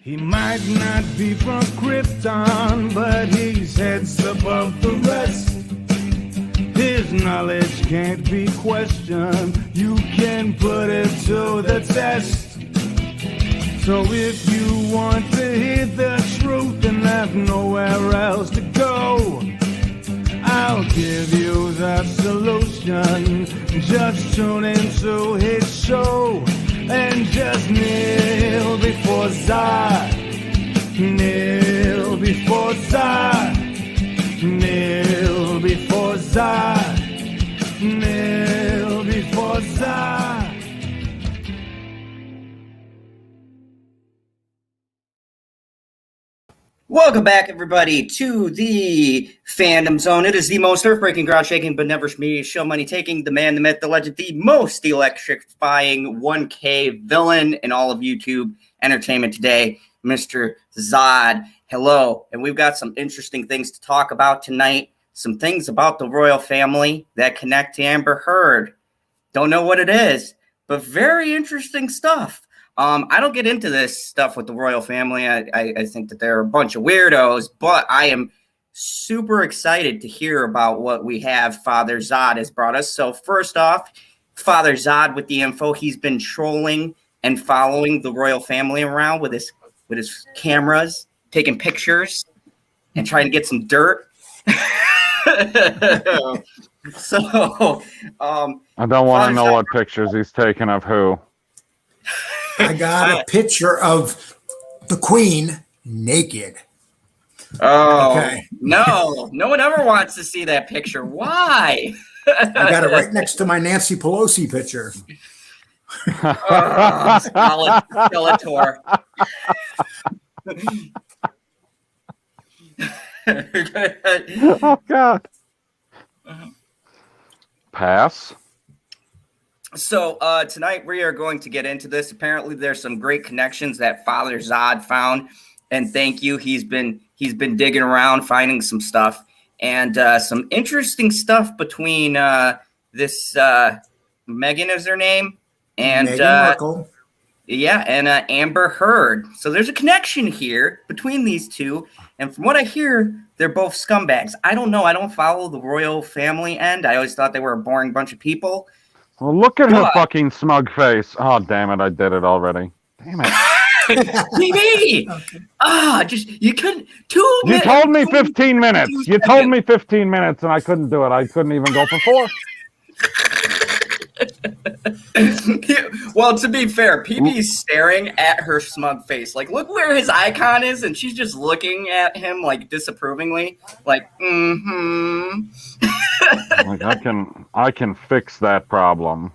He might not be from Krypton, but he's heads above the rest. His knowledge can't be questioned. You can put it to the test. So if you want to hear the truth and have nowhere else to go, I'll give you the solution. Just tune into his show and just kneel before Zod. Kneel before Zod. Kneel before Zod. Kneel before Zod. Welcome back, everybody, to the Fandom Zone. It is the most earth-breaking, ground-shaking, but never show money-taking, the man, the myth, the legend, the most electrifying 1K villain in all of YouTube entertainment today, Mr. Zod. Hello, and we've got some interesting things to talk about tonight, some things about the royal family that connect to Amber Heard. Don't know what it is, but very interesting stuff. I don't get into this stuff with the royal family. I think that they're a bunch of weirdos, but I am super excited to hear about what we have Father Zod has brought us. So first off, Father Zod with the info. He's been trolling and following the royal family around with his cameras, taking pictures and trying to get some dirt. So I don't want to know what pictures he's taking of who. I got a picture of the Queen naked. Oh, okay. No one ever wants to see that picture. Why? I got it right next to my Nancy Pelosi picture. Skeletor. Oh, God. Pass. So tonight we are going to get into this. Apparently, there's some great connections that Father Zod found, and thank you. He's been digging around, finding some stuff, and some interesting stuff between this Meghan is her name, and Meghan Markle. Yeah, and Amber Heard. So there's a connection here between these two, and from what I hear, they're both scumbags. I don't know. I don't follow the royal family end. I always thought they were a boring bunch of people. Well, look at her fucking smug face. Oh, damn it. I did it already. Damn it. TV! Just, you couldn't. You told me 15 minutes. You told me 15 minutes, and I couldn't do it. I couldn't even go for 4. Well, to be fair, PB's staring at her smug face. Like, look where his icon is, and she's just looking at him, like, disapprovingly. Like, mm-hmm. Like, I can fix that problem.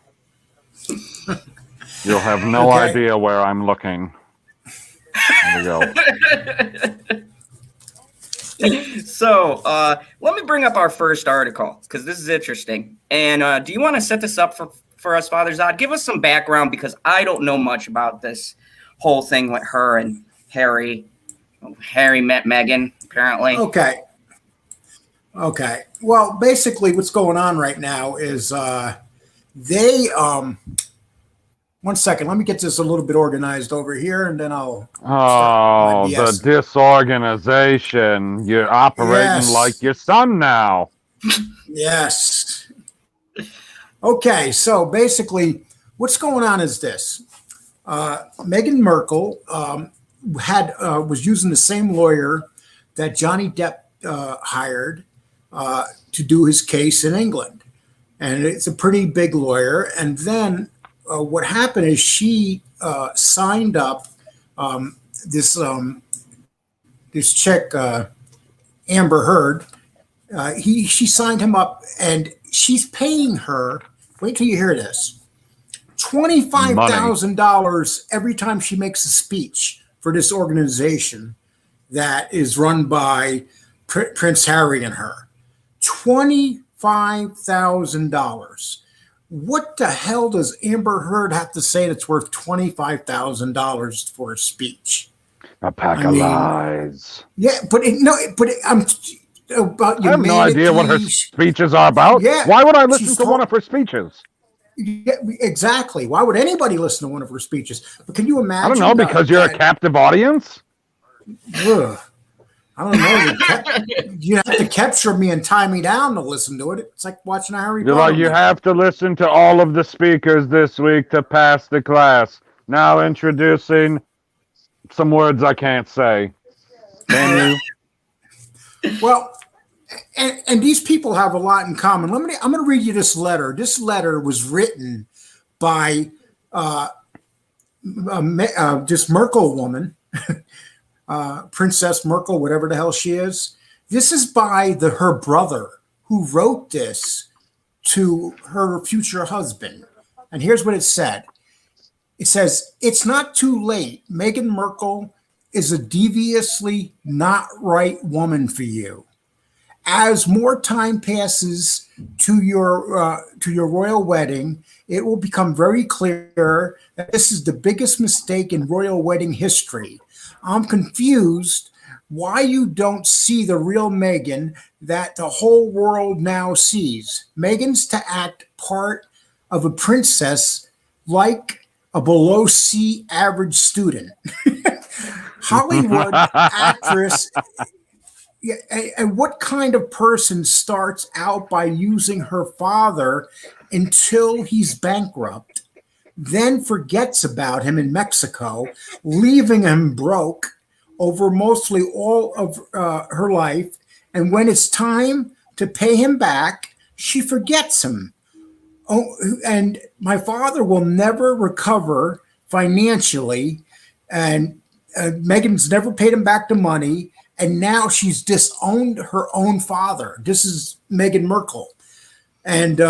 You'll have no idea where I'm looking. There we go. So, let me bring up our first article, because this is interesting. And do you want to set this up for us, Father Zod? Give us some background, because I don't know much about this whole thing with her and Harry. Harry met Meghan, apparently. Okay. Well, basically what's going on right now is they one second, let me get this a little bit organized over here, and then I'll the disorganization. You're operating like your son now. Yes. Okay, so basically what's going on is this. Meghan Markle was using the same lawyer that Johnny Depp hired to do his case in England. And it's a pretty big lawyer. And then what happened is she signed up this chick, Amber Heard. She signed him up, and she's paying her, wait till you hear this, $25,000 every time she makes a speech for this organization that is run by Prince Harry and her. $25,000. What the hell does Amber Heard have to say that's worth $25,000 for a speech? A pack of lies. Yeah, I'm about I have no idea what her speeches are about. Yeah, why would I listen to one of her speeches? Yeah, exactly. Why would anybody listen to one of her speeches? But can you imagine? I don't know, because you're a captive audience? Ugh, I don't know. You have to capture me and tie me down to listen to it. It's like watching a Harry Potter You movie. have to listen to all of the speakers this week to pass the class. Now introducing some words I can't say. Can you? Well, and these people have a lot in common. I'm going to read you this letter. This letter was written by this Merkel woman, Princess Merkel, whatever the hell she is. This is by her brother who wrote this to her future husband. And here's what it said. It says, "It's not too late. Meghan Merkel is a deviously not right woman for you. As more time passes to your royal wedding, it will become very clear that this is the biggest mistake in royal wedding history. I'm confused why you don't see the real Meghan that the whole world now sees. Meghan's to act part of a princess like a below C average student." Hollywood actress. Yeah, and what kind of person starts out by using her father until he's bankrupt, then forgets about him in Mexico, leaving him broke over mostly all of her life, and when it's time to pay him back, she forgets him. Oh, and my father will never recover financially, and Meghan's never paid him back the money. And now she's disowned her own father. This is Meghan Merkel. And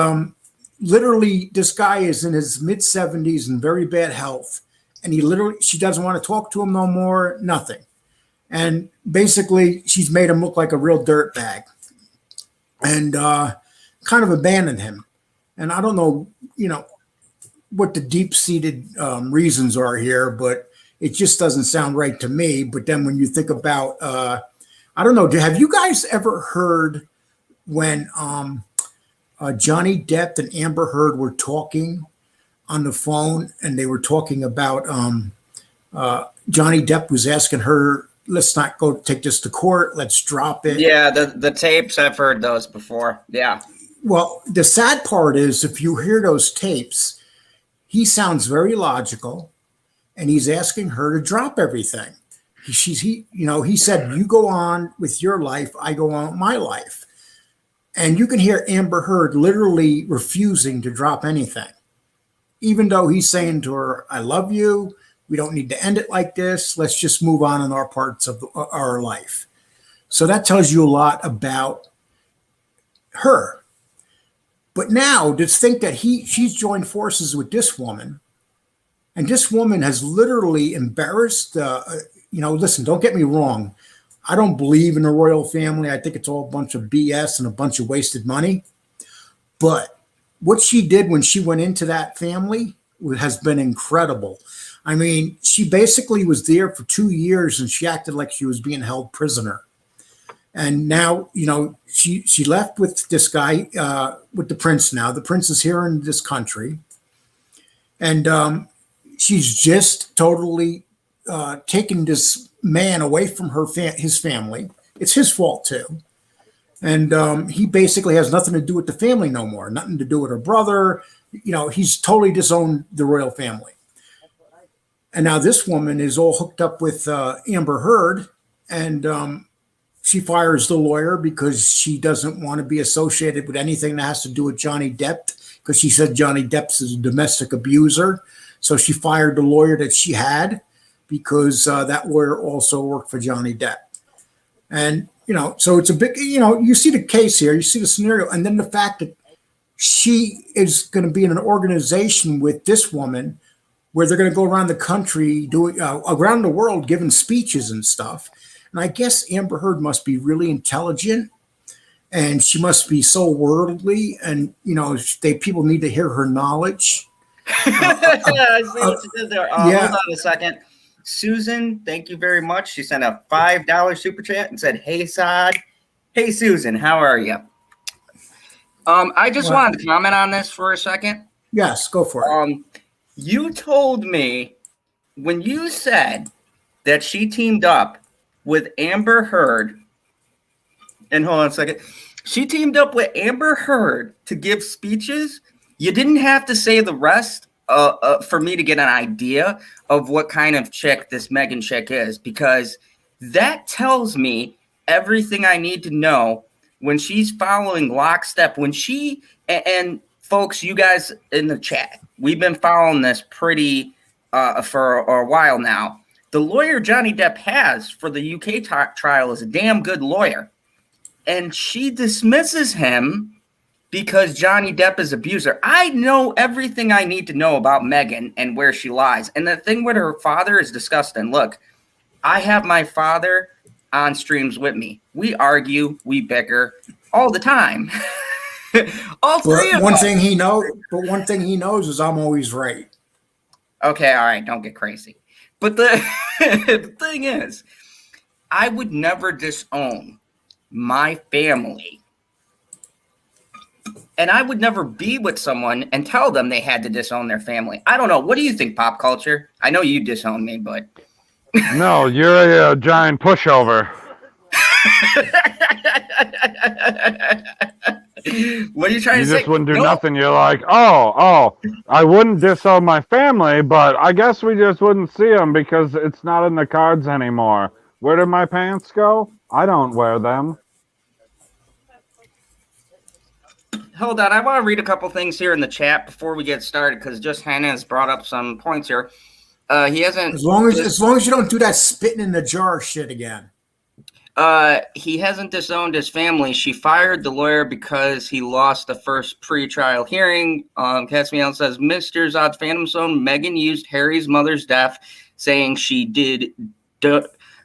literally, this guy is in his mid-70s and very bad health. And she doesn't want to talk to him no more, nothing. And basically, she's made him look like a real dirtbag and kind of abandoned him. And I don't know, what the deep-seated reasons are here, but it just doesn't sound right to me. But then when you think about, I don't know, have you guys ever heard when Johnny Depp and Amber Heard were talking on the phone, and they were talking about Johnny Depp was asking her, let's not go take this to court, let's drop it. Yeah, the tapes, I've heard those before. Yeah. Well, the sad part is if you hear those tapes, he sounds very logical. And he's asking her to drop everything. He said, "You go on with your life, I go on with my life." And you can hear Amber Heard literally refusing to drop anything, even though he's saying to her, "I love you. We don't need to end it like this. Let's just move on in our parts of our life." So that tells you a lot about her. But now to think that she's joined forces with this woman. And this woman has literally embarrassed, listen, don't get me wrong. I don't believe in the royal family. I think it's all a bunch of BS and a bunch of wasted money. But what she did when she went into that family has been incredible. I mean, she basically was there for 2 years and she acted like she was being held prisoner. And now, she left with this guy, with the prince now. The prince is here in this country. And, she's just totally taken this man away from his family. It's his fault too. And he basically has nothing to do with the family no more, nothing to do with her brother. He's totally disowned the royal family. And now this woman is all hooked up with Amber Heard, and she fires the lawyer because she doesn't want to be associated with anything that has to do with Johnny Depp, because she said Johnny Depp's a domestic abuser. So she fired the lawyer that she had because that lawyer also worked for Johnny Depp. And, so it's a big, you see the case here, you see the scenario, and then the fact that she is going to be in an organization with this woman where they're going to go around the country, around the world, giving speeches and stuff. And I guess Amber Heard must be really intelligent and she must be so worldly, and, people need to hear her knowledge. I see what you did there. Yeah. Hold on a second. Susan, thank you very much. She sent a $5 super chat and said, "Hey, Saad." Hey, Susan, how are you? I just wanted to comment on this for a second. Yes, go for it. You told me when you said that she teamed up with Amber Heard, and hold on a second, she teamed up with Amber Heard to give speeches. You didn't have to say the rest for me to get an idea of what kind of chick this Megan chick is, because that tells me everything I need to know when she's following lockstep. When she, and folks, you guys in the chat, we've been following this pretty for a while now. The lawyer Johnny Depp has for the UK trial is a damn good lawyer. And she dismisses him because Johnny Depp is abuser. I know everything I need to know about Megan and where she lies. And the thing with her father is disgusting. Look, I have my father on streams with me. We argue, we bicker all the time. All three of us. But one thing he knows is I'm always right. Okay, all right, don't get crazy. But the thing is, I would never disown my family. And I would never be with someone and tell them they had to disown their family. I don't know. What do you think, Pop Culture? I know you disown me, but... No, you're a giant pushover. What are you trying to say? You just wouldn't do nothing. You're like, oh, I wouldn't disown my family, but I guess we just wouldn't see them because it's not in the cards anymore. Where did my pants go? I don't wear them. Hold on, I want to read a couple things here in the chat before we get started, because just Hannah has brought up some points here. He hasn't. As long as you don't do that spitting in the jar shit again. He hasn't disowned his family. She fired the lawyer because he lost the first pre-trial hearing. Caspian says, Mr. Zod's Fandom Zone, Megan used Harry's mother's death, saying she didn't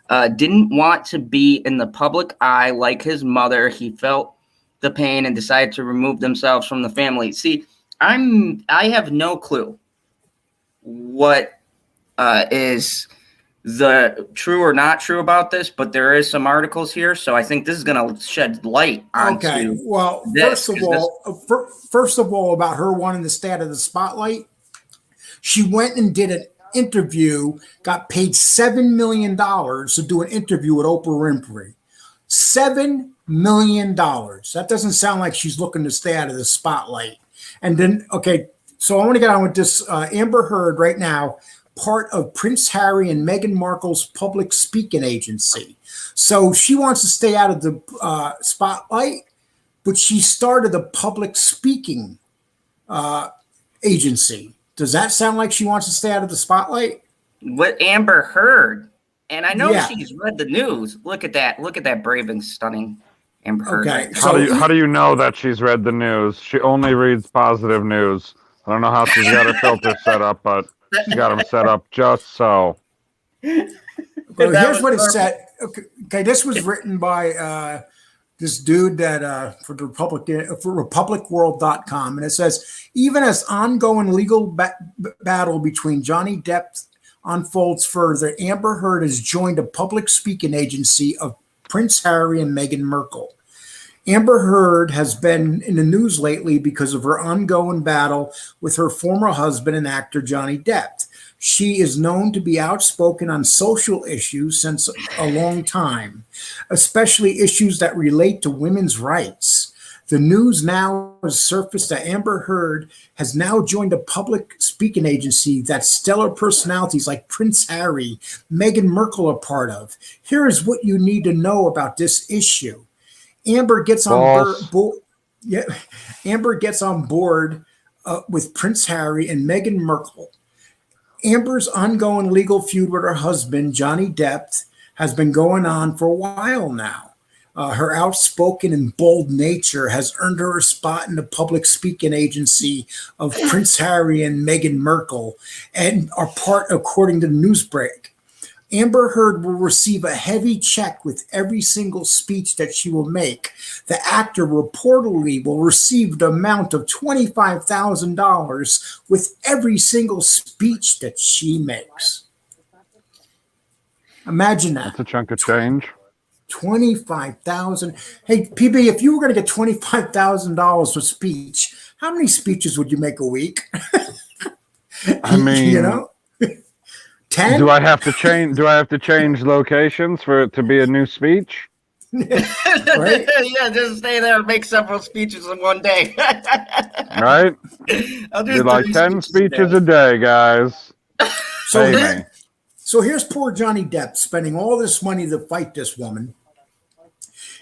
want to be in the public eye like his mother. He felt the pain and decided to remove themselves from the family. See, I have no clue what is the true or not true about this, but there is some articles here, so I think this is going to shed light onto. Okay, well, this, first of all, about her wanting to stay out of the spotlight, she went and did an interview, got paid $7 million to do an interview with Oprah Winfrey. $7 million. That doesn't sound like she's looking to stay out of the spotlight. And then, okay, so I want to get on with this. Amber Heard right now, part of Prince Harry and Meghan Markle's public speaking agency. So she wants to stay out of the spotlight, but she started a public speaking agency. Does that sound like she wants to stay out of the spotlight? With Amber Heard. And I know she's read the news. Look at that. Look at that brave and stunning Amber Heard. Okay. How do you know that she's read the news? She only reads positive news. I don't know how she's got her filter set up, but she got them set up just so. Well, here's what it said. Okay, this was written by this dude that for the republicworld.com, and it says, even as ongoing legal battle between Johnny Depp unfolds further, Amber Heard has joined a public speaking agency of Prince Harry and Meghan Markle. Amber Heard has been in the news lately because of her ongoing battle with her former husband and actor Johnny Depp. She is known to be outspoken on social issues since a long time, especially issues that relate to women's rights. The news now has surfaced that Amber Heard has now joined a public speaking agency that stellar personalities like Prince Harry, Meghan Markle are part of. Here is what you need to know about this issue. Amber gets on board with Prince Harry and Meghan Markle. Amber's ongoing legal feud with her husband, Johnny Depp, has been going on for a while now. Her outspoken and bold nature has earned her a spot in the public speaking agency of Prince Harry and Meghan Markle, and are part, according to Newsbreak. Amber Heard will receive a heavy check with every single speech that she will make. The actor reportedly will receive the amount of $25,000 with every single speech that she makes. Imagine that. That's a chunk of change. $25,000. Hey, PB, if you were going to get $25,000 for speech, how many speeches would you make a week? I mean, you know, 10. do I have to change? Do I have to change locations for it to be a new speech? Right? Yeah, just stay there and make several speeches in one day. Right? I'll Do like 10 speeches a day, guys. So Pay here, me. so here's poor Johnny Depp spending all this money to fight this woman.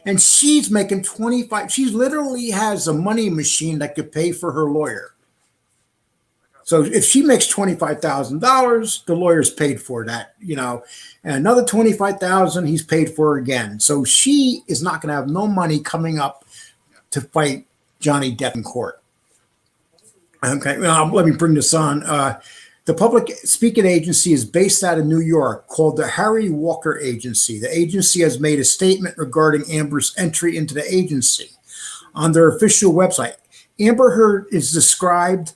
And she's making 25. She literally has a money machine that could pay for her lawyer. So if she makes $25,000, the lawyer's paid for that, you know, and another $25,000 he's paid for again. So she is not going to have no money coming up to fight Johnny Depp in court. Okay, let me bring this on. The public speaking agency is based out of New York, called the Harry Walker Agency. The agency has made a statement regarding Amber's entry into the agency. On their official website, Amber Heard is described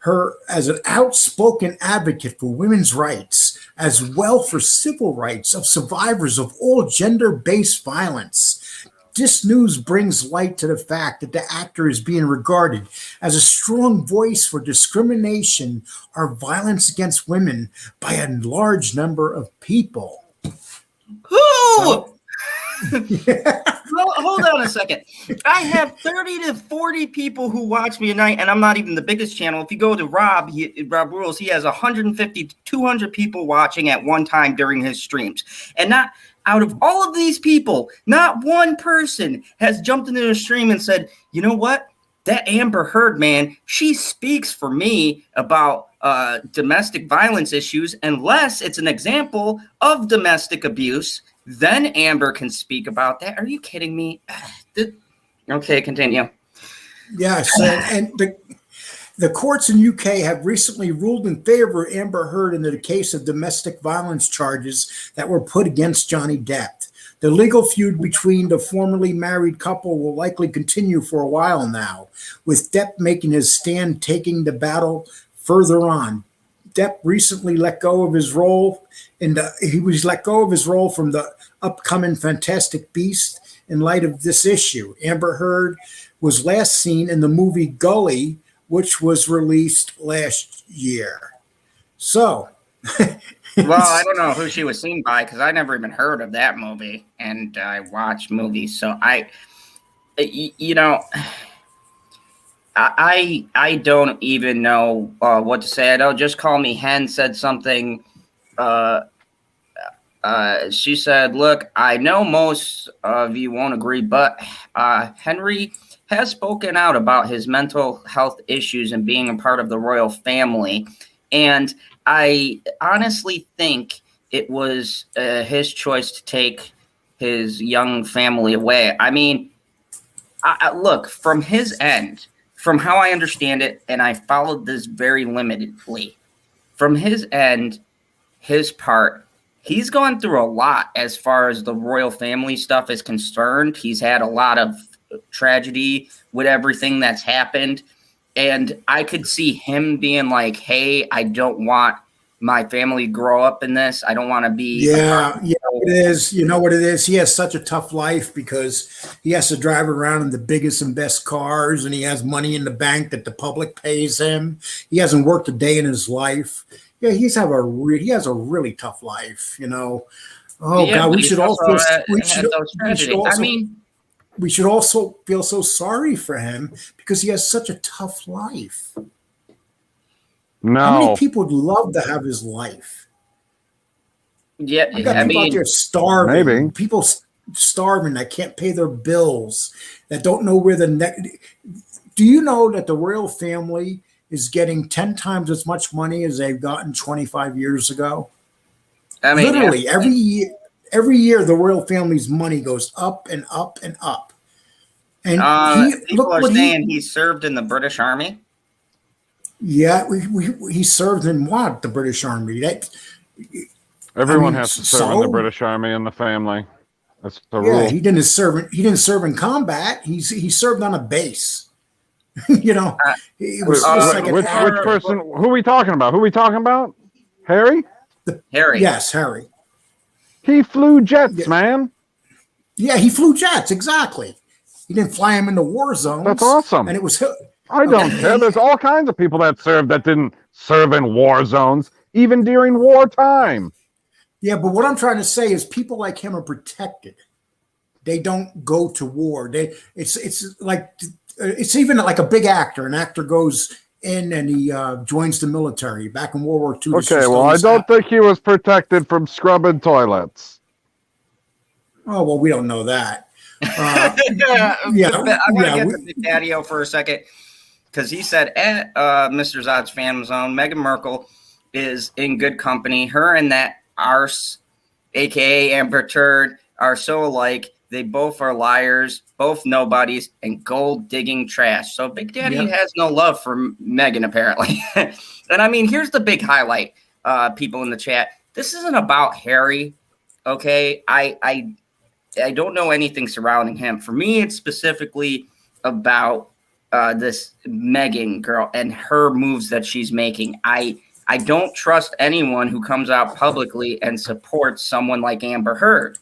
her as an outspoken advocate for women's rights, as well for civil rights of survivors of all gender-based violence. This news brings light to the fact that the actor is being regarded as a strong voice for discrimination or violence against women by a large number of people. Who? So, Hold on a second. I have 30 to 40 people who watch me a night, and I'm not even the biggest channel. If you go to Rob Rules, he has 150 to 200 people watching at one time during his streams. And not out of all of these people, not one person has jumped into the stream and said, you know what? That Amber Heard, man, she speaks for me about domestic violence issues, unless it's an example of domestic abuse. Then Amber can speak about that. Are you kidding me? Okay, continue. yes, and the courts in UK have recently ruled in favor of Amber Heard in the case of domestic violence charges that were put against Johnny Depp. The legal feud between the formerly married couple will likely continue for a while now, with Depp making his stand, taking the battle further on. Depp recently let go of his role from the upcoming Fantastic Beast in light of this issue. Amber Heard was last seen in the movie Gully, which was released last year. So, well, I don't know who she was seen by, because I never even heard of that movie, and I watch movies, so I don't even know what to say. I know Just Call Me Hen said something. She said, look, I know most of you won't agree, but Henry has spoken out about his mental health issues and being a part of the royal family. And I honestly think it was his choice to take his young family away. I mean, look, from his end, from how I understand it, and I followed this very limitedly, from his end, his part, he's gone through a lot as far as the royal family stuff is concerned. He's had a lot of tragedy with everything that's happened. And I could see him being like, hey, I don't want my family to grow up in this. I don't want to be. Yeah, it is. You know what it is? He has such a tough life because he has to drive around in the biggest and best cars, and he has money in the bank that the public pays him. He hasn't worked a day in his life. Yeah, he has a really tough life, you know. Oh yeah, God, we should also feel so sorry for him because he has such a tough life. No. How many people would love to have his life? Yeah, I got people out there starving. Maybe. People starving that can't pay their bills, that don't know where the next. Do you know that the royal family is getting 10 times as much money as they've gotten 25 years ago? I mean, literally every year the royal family's money goes up and up and up. And people are saying he served in the British Army. Yeah, he served in what? The British Army. Everyone has to serve in the British Army in the family. That's the rule. He didn't serve in combat. He served on a base. You know, it was which person? Who are we talking about? Harry? Harry. Yes, Harry. He flew jets, man. Yeah, he flew jets, exactly. He didn't fly him into war zones. That's awesome. And it was I don't care. There's all kinds of people that served that didn't serve in war zones, even during wartime. yeah, but what I'm trying to say is people like him are protected. They don't go to war. It's like it's even like a big actor. An actor goes in and he joins the military. Back in World War II. Okay, well, I don't think he was protected from scrubbing toilets. Oh well, we don't know that. I want to get to Big Daddy-O for a second because he said at Mr. Zod's Fandom Zone, Meghan Markle is in good company. Her and that arse, aka Amber Turd, are so alike. They both are liars, both nobodies, and gold digging trash. So Big Daddy has no love for Meghan, apparently. And I mean, here's the big highlight, people in the chat. This isn't about Harry, okay? I don't know anything surrounding him. For me, it's specifically about this Meghan girl and her moves that she's making. I don't trust anyone who comes out publicly and supports someone like Amber Heard.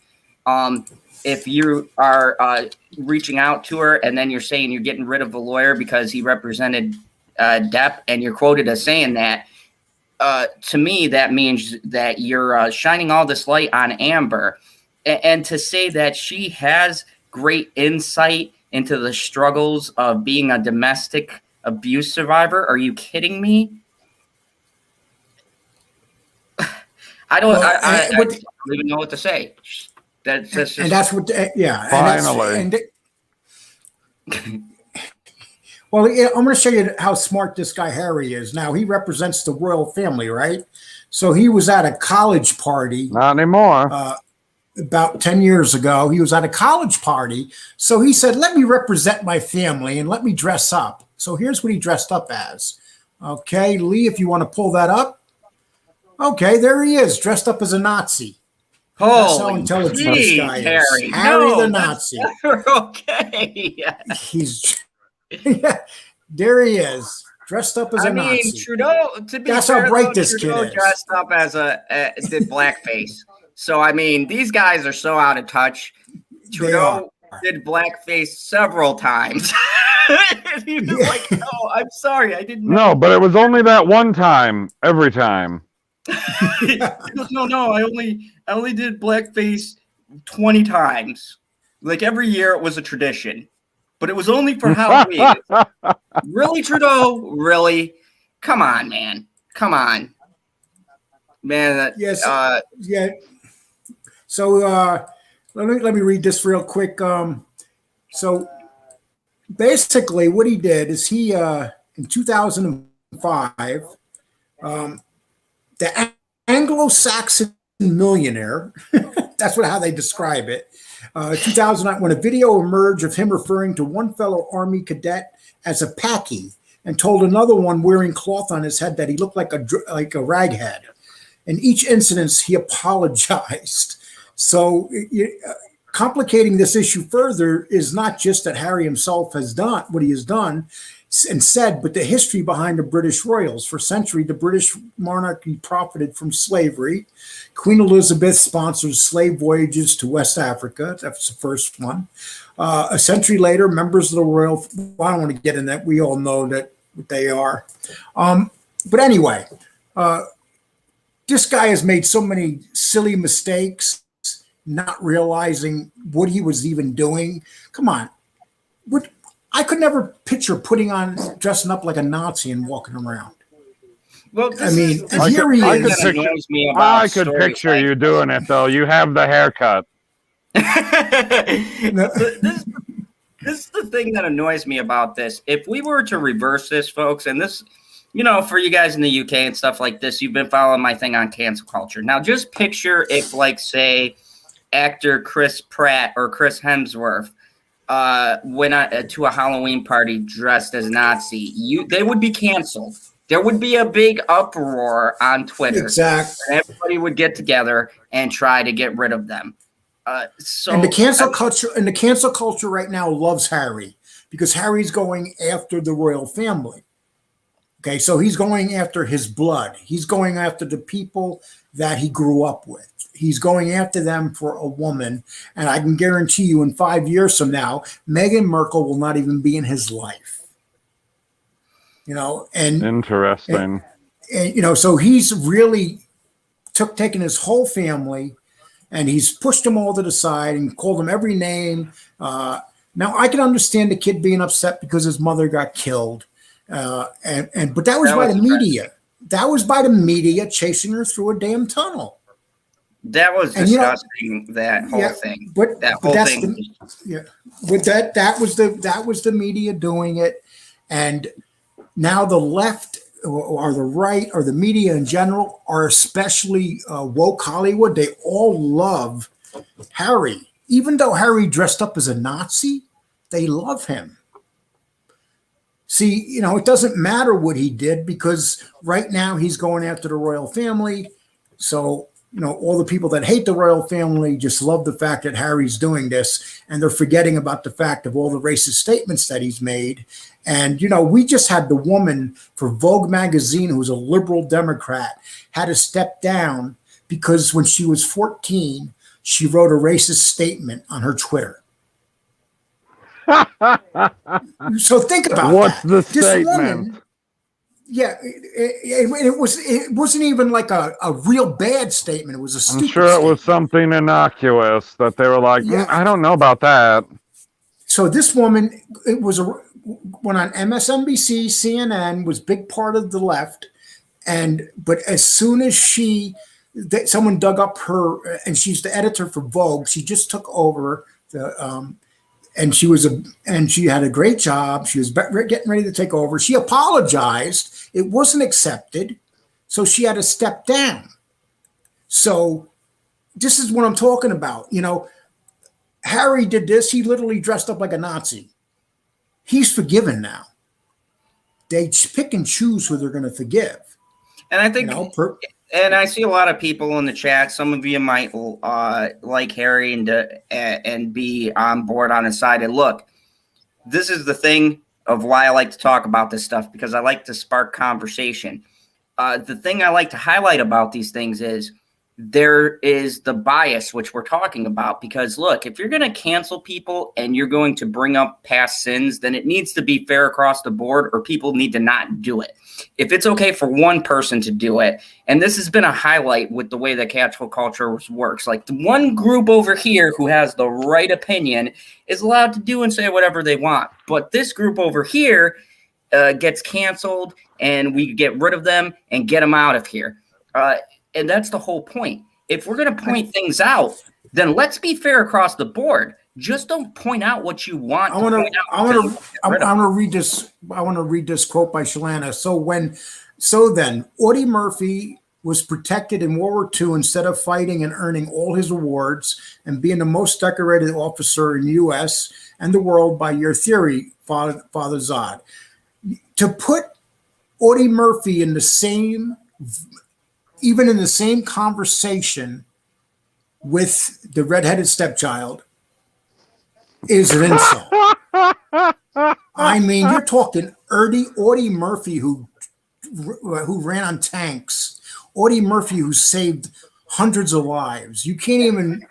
If you are reaching out to her and then you're saying you're getting rid of the lawyer because he represented Depp and you're quoted as saying that, to me, that means that you're shining all this light on Amber. And to say that she has great insight into the struggles of being a domestic abuse survivor, are you kidding me? I don't even know what to say. That's just, and that's what, Finally. Well, I'm going to show you how smart this guy Harry is. Now, he represents the royal family, right? So he was at a college party. Not anymore. About 10 years ago. He was at a college party. So he said, let me represent my family and let me dress up. So here's what he dressed up as. Okay, Lee, if you want to pull that up. Okay, there he is, dressed up as a Nazi. That's how intelligent this guy is. Harry the Nazi. Okay. There he is, dressed up as a Nazi. I mean, Trudeau, to be that's fair, how bright this kid is. Dressed up as did blackface. So, I mean, these guys are so out of touch. Trudeau did blackface several times. He was like, no, I'm sorry, I didn't know. No, but it was only that one time, every time. He goes, no, I only did blackface 20 times. Like every year it was a tradition. But it was only for Halloween. Really, Trudeau? Really? Come on, man. Come on. Man, yes. So let me read this real quick. So basically what he did is he in 2005 the Anglo-Saxon millionaire, that's how they describe it. 2009, when a video emerged of him referring to one fellow Army cadet as a packy and told another one wearing cloth on his head that he looked like a raghead. In each instance, he apologized. So complicating this issue further is not just that Harry himself has done what he has done and said, but the history behind the British royals. For centuries, the British monarchy profited from slavery. Queen Elizabeth sponsored slave voyages to West Africa. That's the first one. A century later, members of the royal, well, I don't want to get in that. We all know that what they are. But anyway, this guy has made so many silly mistakes, not realizing what he was even doing. Come on. I could never picture dressing up like a Nazi and walking around. Well, I mean, here he is. I could picture you doing it, though. You have the haircut. This is the thing that annoys me about this. If we were to reverse this, folks, and this, for you guys in the UK and stuff like this, you've been following my thing on cancel culture. Now, just picture if, like, say, actor Chris Pratt or Chris Hemsworth went to a Halloween party dressed as Nazi, they would be canceled. There would be a big uproar on Twitter. Exactly. And everybody would get together and try to get rid of them. And the cancel culture right now loves Harry because Harry's going after the royal family. Okay, so he's going after his blood. He's going after the people that he grew up with. He's going after them for a woman. And I can guarantee you in 5 years from now, Meghan Markle will not even be in his life. Interesting. And so he's really taken his whole family and he's pushed them all to the side and called them every name. Now I can understand the kid being upset because his mother got killed. But that was by the media. That was by the media chasing her through a damn tunnel. That was disgusting. That whole thing. But that whole thing. But that was the media doing it, and now the left or the right or the media in general are especially woke Hollywood. They all love Harry, even though Harry dressed up as a Nazi. They love him. See, it doesn't matter what he did because right now he's going after the royal family. So, all the people that hate the royal family just love the fact that Harry's doing this. And they're forgetting about the fact of all the racist statements that he's made. And, we just had the woman for Vogue magazine, who's a liberal Democrat, had to step down because when she was 14, she wrote a racist statement on her Twitter. So think about what's that. the This statement? woman, it wasn't even like a real bad statement. It was a stupid I'm sure it was something innocuous that they were like, I don't know about that. So this woman, went on MSNBC, CNN, was big part of the left, but as soon as someone dug up her, and she's the editor for Vogue, she just took over and she had a great job. She was getting ready to take over. She apologized. It wasn't accepted. So she had to step down. So this is what I'm talking about. Harry did this. He literally dressed up like a Nazi. He's forgiven now. They pick and choose who they're going to forgive. And I think, and I see a lot of people in the chat. Some of you might like Harry and be on board on his side. And look, this is the thing of why I like to talk about this stuff, because I like to spark conversation. The thing I like to highlight about these things is there is the bias, which we're talking about, because look, if you're going to cancel people and you're going to bring up past sins, then it needs to be fair across the board, or people need to not do it. If it's okay for one person to do it, and this has been a highlight with the way that cancel culture works, like the one group over here who has the right opinion is allowed to do and say whatever they want. But this group over here gets canceled and we get rid of them and get them out of here. And that's the whole point. If we're going to point things out, then let's be fair across the board. Just don't point out what you want. I want to read this. I want to read this quote by Shalana. So then, Audie Murphy was protected in World War II instead of fighting and earning all his awards and being the most decorated officer in the U.S. and the world by your theory, Father Zod. To put Audie Murphy in the same, even in the same conversation with the redheaded stepchild, is an insult. I mean, you're talking Audie Murphy who ran on tanks, Audie Murphy who saved hundreds of lives. You can't even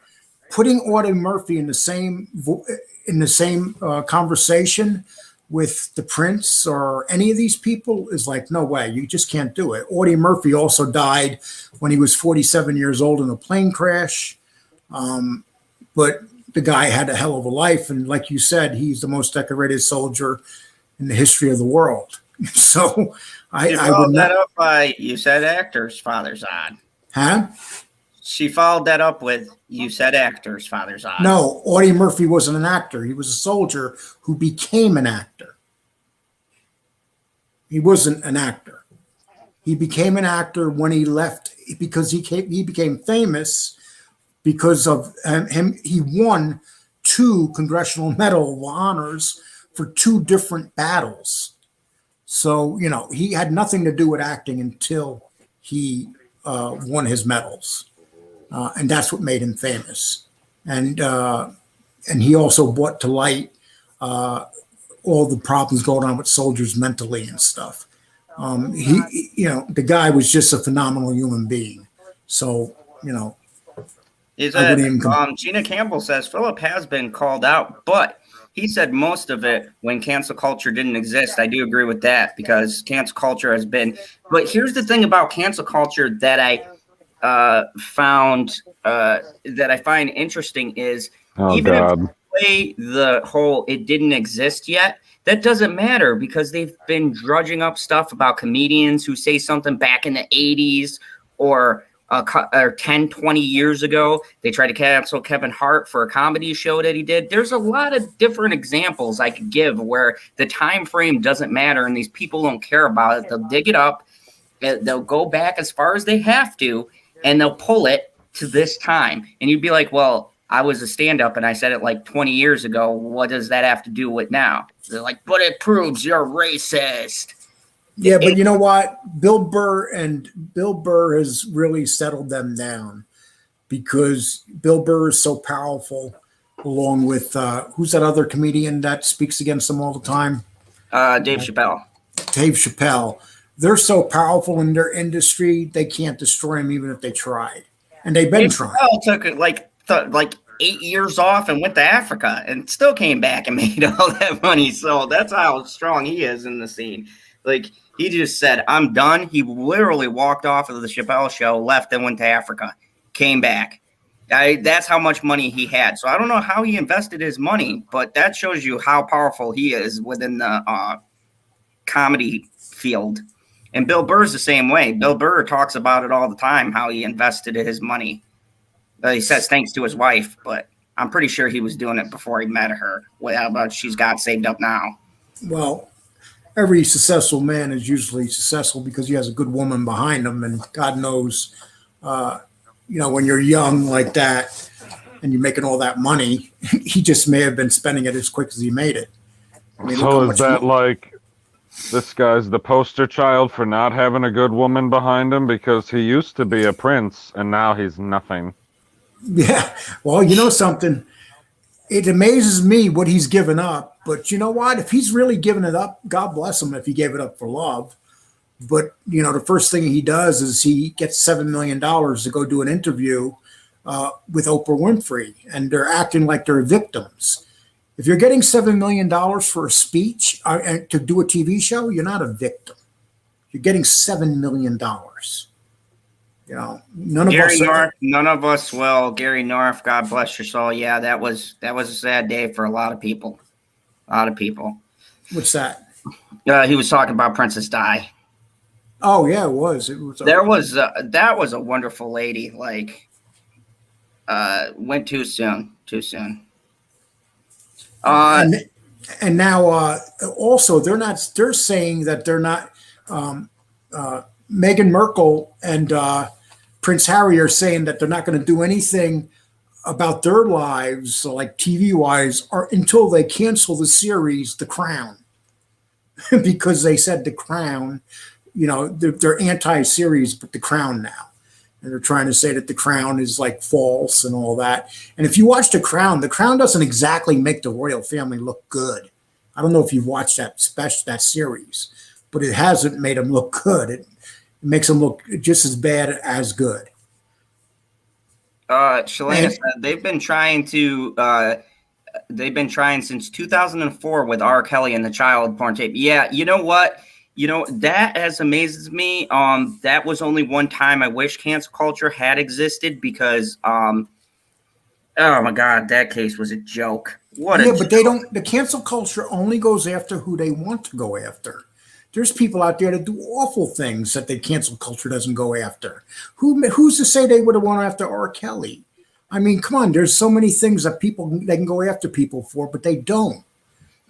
putting Audie Murphy in the same conversation with the Prince or any of these people is like, no way, you just can't do it. Audie Murphy also died when he was 47 years old in a plane crash. But the guy had a hell of a life. And like you said, he's the most decorated soldier in the history of the world. So I would not. That up by, you said actors, Father Zod. Huh? She followed that up with, you said actors, Father Zod. No, Audie Murphy wasn't an actor. He was a soldier who became an actor. He wasn't an actor. He became an actor when he left because he became famous because of him. He won 2 Congressional Medal of Honors for 2 different battles. So, he had nothing to do with acting until he won his medals. And that's what made him famous. And he also brought to light all the problems going on with soldiers mentally and stuff. The guy was just a phenomenal human being. So, Is I that wouldn't even. Gina Campbell says Philip has been called out, but he said most of it when cancel culture didn't exist. I do agree with that because cancel culture has been. But here's the thing about cancel culture that I that I find interesting is Oh even if God. you play the whole it didn't exist yet, that doesn't matter because they've been drudging up stuff about comedians who say something back in the 80s or 10, 20 years ago. They tried to cancel Kevin Hart for a comedy show that he did. There's a lot of different examples I could give where the time frame doesn't matter and these people don't care about it. They'll dig it up. They'll go back as far as they have to, and they'll pull it to this time. And you'd be like, well, I was a stand-up and I said it like 20 years ago. What does that have to do with now? They're like, but it proves you're racist. Yeah, but you know what? Bill Burr has really settled them down because Bill Burr is so powerful, along with who's that other comedian that speaks against them all the time? Dave Chappelle. Dave Chappelle. They're so powerful in their industry, they can't destroy him even if they tried. And they've been Dave trying. Chappelle took it like 8 years off and went to Africa and still came back and made all that money. So that's how strong he is in the scene. Like, he just said, I'm done. He literally walked off of the Chappelle show, left and went to Africa, came back. That's how much money he had. So I don't know how he invested his money, but that shows you how powerful he is within the comedy field. And Bill Burr's the same way. Bill Burr talks about it all the time, how he invested his money. He says thanks to his wife, but I'm pretty sure he was doing it before he met her. How about she's got saved up now? Well, every successful man is usually successful because he has a good woman behind him, and God knows, when you're young like that and you're making all that money, he just may have been spending it as quick as he made it. I mean, So is that like this guy's the poster child for not having a good woman behind him because he used to be a prince and now he's nothing? Yeah. Well, you know something? It amazes me what he's given up. But you know what? If he's really given it up, God bless him if he gave it up for love. But, the first thing he does is he gets $7 million to go do an interview with Oprah Winfrey. And they're acting like they're victims. If you're getting $7 million for a speech and to do a TV show, you're not a victim. You're getting $7 million. None of us will. Gary North, God bless your soul. Yeah, that was a sad day for a lot of people. What's that? He was talking about Princess Di. Oh yeah, it was. That was a wonderful lady. Like, went too soon. And now also they're saying that they're not Meghan Markle and Prince Harry are saying that they're not going to do anything about their lives, so like TV wise, or until they cancel the series The Crown. Because they said The Crown, they're anti-series, but The Crown now. And they're trying to say that The Crown is like false and all that. And if you watch The Crown doesn't exactly make the royal family look good. I don't know if you've watched that series, but it hasn't made them look good. It makes them look just as bad as good. Shalana said they've been trying since 2004 with R. Kelly and the child porn tape. Yeah, you know what? That has amazes me. That was only one time I wish cancel culture had existed because, oh my God, that case was a joke. But the cancel culture only goes after who they want to go after. There's people out there that do awful things that the cancel culture doesn't go after. Who's to say they would have went after R. Kelly? I mean, come on, there's so many things that they can go after people for, but they don't.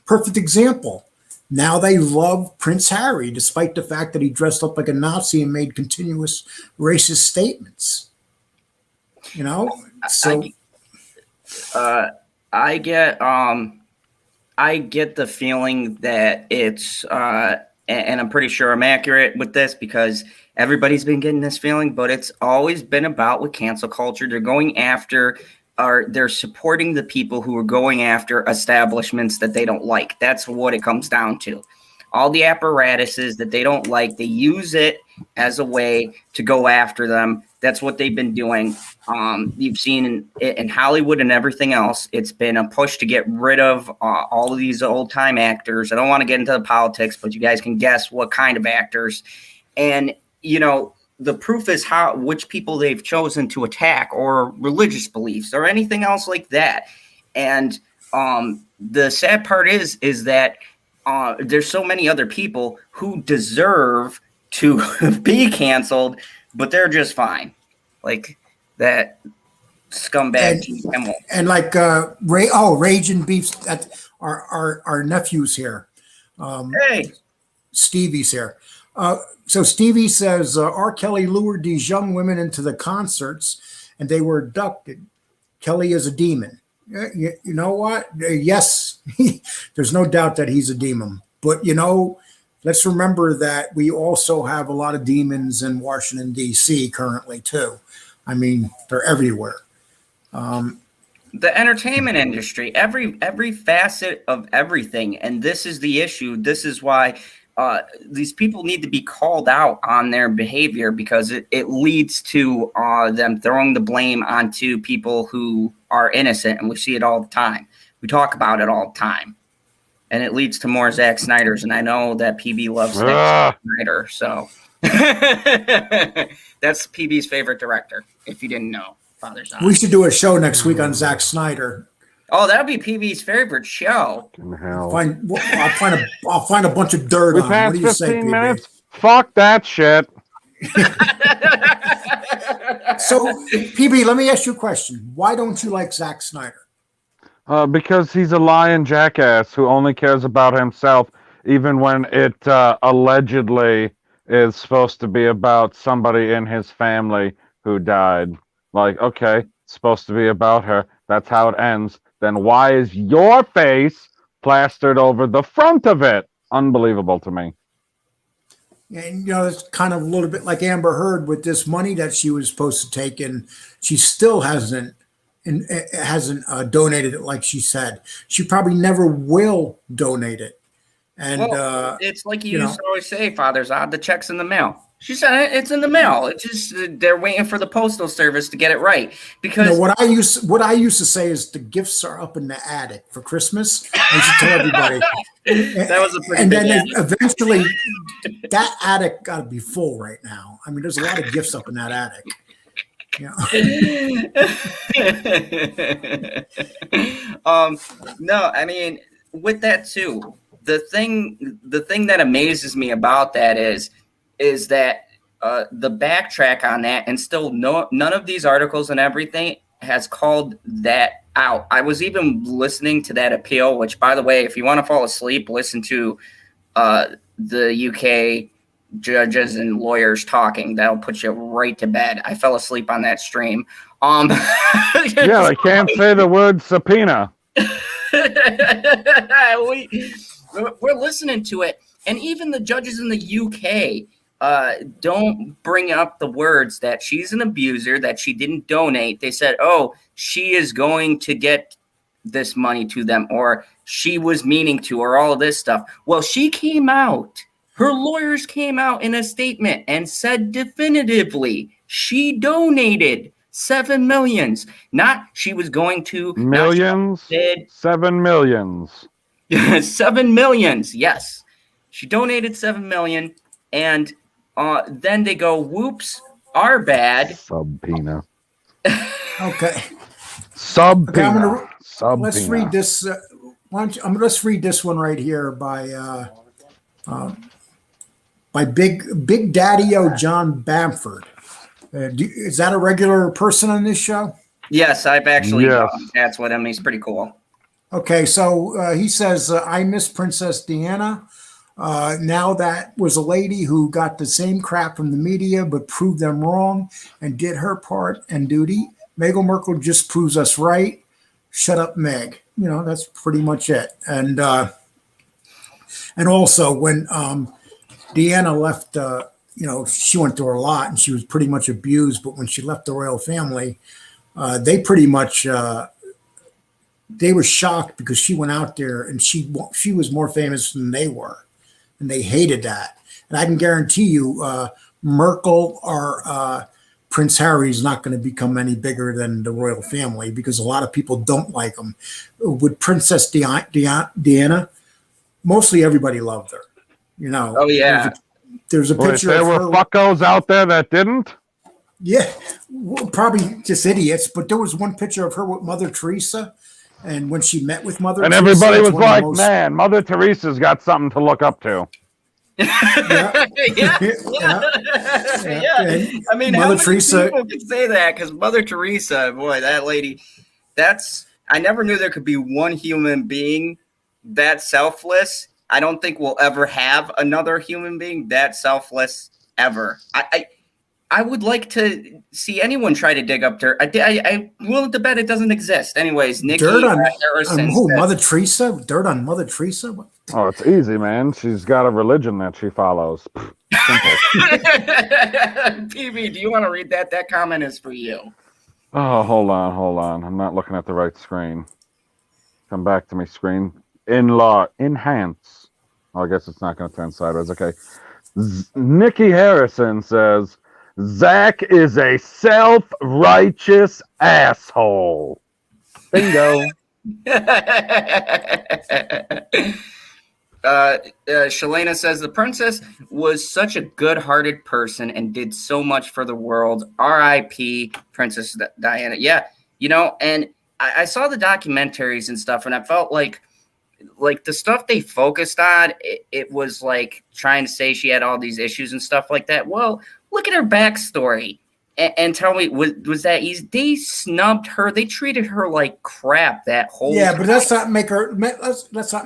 Perfect example. Now they love Prince Harry, despite the fact that he dressed up like a Nazi and made continuous racist statements. So I get the feeling that it's and I'm pretty sure I'm accurate with this because everybody's been getting this feeling, but it's always been about with cancel culture. They're going after they're supporting the people who are going after establishments that they don't like. That's what it comes down to. all the apparatuses that they don't like. They use it as a way to go after them. That's what they've been doing. You've seen in Hollywood and everything else, it's been a push to get rid of all of these old time actors. I don't want to get into the politics, but you guys can guess what kind of actors. And, you know, the proof is which people they've chosen to attack, or religious beliefs or anything else like that. And the sad part is that there's so many other people who deserve to be canceled, but they're just fine. Like that scumbag. And like Rage and Beefs, that our nephews here. Hey, Stevie's here. So Stevie says R. Kelly lured these young women into the concerts and they were abducted. Kelly is a demon. You know what? Yes, there's no doubt that he's a demon. But, you know, let's remember that we also have a lot of demons in Washington, D.C. currently, too. I mean, they're everywhere. The entertainment industry, every facet of everything. And this is the issue. This is why these people need to be called out on their behavior, because it leads to them throwing the blame onto people who are innocent. And we see it all the time. We talk about it all the time. And it leads to more Zack Snyders. And I know that PB loves Zack Snyder. So that's PB's favorite director, if you didn't know. Father's Eye. We should do a show next week on Zack Snyder. Oh, that'll be PB's favorite show. Hell. I'll find a bunch of dirt We've on. had What do you say, 15 PB? minutes. Fuck that shit. So, PB, let me ask you a question. Why don't you like Zack Snyder? Because he's a lying jackass who only cares about himself, even when it allegedly is supposed to be about somebody in his family who died. Like, okay, it's supposed to be about her. That's how it ends. Then why is your face plastered over the front of it? Unbelievable to me. And, you know, it's kind of a little bit like Amber Heard with this money that she was supposed to take, and she still hasn't donated it like she said. She probably never will donate it. And it's like you used to always say, Father's Odd, the check's in the mail. She said it's in the mail. It's just they're waiting for the postal service to get it right. Because what I used to say is the gifts are up in the attic for Christmas. I used to tell everybody. That was a pretty. And big then eventually, that attic got to be full right now. I mean, there's a lot of gifts up in that attic. No, I mean, with that too, the thing that amazes me about that is that the backtrack on that, and still none of these articles and everything has called that out. I was even listening to that appeal, which, by the way, if you want to fall asleep, listen to the UK judges and lawyers talking. That'll put you right to bed. I fell asleep on that stream. Yeah, I can't say the word subpoena. We're listening to it, and even the judges in the UK don't bring up the words that she's an abuser, that she didn't donate. They said, oh, she is going to get this money to them, or she was meaning to, or all of this stuff. Well, she came out. Her lawyers came out in a statement and said definitively she donated 7 millions. Not she was going to. Millions? 7 millions. 7 millions, yes. She donated 7 million, and then they go, whoops, our bad. Subpoena. Okay. Subpoena. Let's read this. Let's read this one right here by Big Daddy-O John Bamford. Is that a regular person on this show? Yes, I've actually. That's what He's pretty cool. Okay, so he says, I miss Princess Diana. Now that was a lady who got the same crap from the media, but proved them wrong and did her part and duty. Meghan Markle just proves us right. Shut up, Meg. You know, that's pretty much it. And also when Diana left, she went through a lot and she was pretty much abused. But when she left the royal family, they pretty much they were shocked because she went out there and she was more famous than they were. and they hated that. And I can guarantee you, Merkel or Prince Harry is not going to become any bigger than the royal family because a lot of people don't like them. With Princess Diana, mostly everybody loved her. You know. Oh yeah. There's a picture there of were her. fuckos out there that didn't. Yeah, well, probably just idiots. But there was one picture of her with Mother Teresa, and when she met with Mother And Teresa, everybody it's was one of the like, most- man, Mother Teresa's got something to look up to. Yeah. yeah. Yeah. And I mean, Mother how many Teresa- people can say that? Because Mother Teresa, boy, that lady, I never knew there could be one human being that selfless. I don't think we'll ever have another human being that selfless ever. I would like to see anyone try to dig up dirt. I'm willing to bet it doesn't exist. Anyways, Nikki dirt on Harrison who? says, Mother Teresa? Dirt on Mother Teresa? What? Oh, it's easy, man. She's got a religion that she follows. Simple. PB, do you want to read that? That comment is for you. Oh, hold on. I'm not looking at the right screen. Come back to me, screen. Enhance. Oh, I guess it's not going to turn sideways. Okay. Nikki Harrison says, Zach is a self-righteous asshole. Bingo. Shalana says the princess was such a good-hearted person and did so much for the world. R.I.P. Princess Diana. Yeah, you know, and I saw the documentaries and stuff, and I felt like the stuff they focused on, it was like trying to say she had all these issues and stuff like that. Well, look at her backstory and tell me, was that easy? They snubbed her. They treated her like crap that whole time. But let's not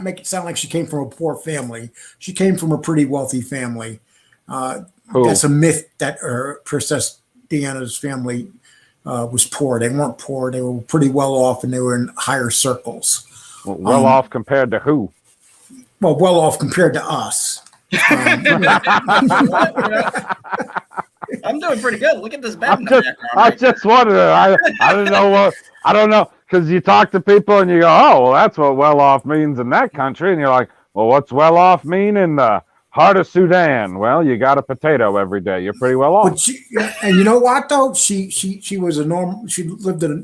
make it sound like she came from a poor family. She came from a pretty wealthy family. That's a myth that Princess Diana's family was poor. They weren't poor. They were pretty well off, and they were in higher circles. Well off compared to who? Well off compared to us. I'm doing pretty good. Look at this bed. I just wondered. I don't know because you talk to people and you go, oh, well, that's what well off means in that country, and you're like, well, what's well off mean in the heart of Sudan? Well, you got a potato every day. You're pretty well off. And you know what though? She was she lived a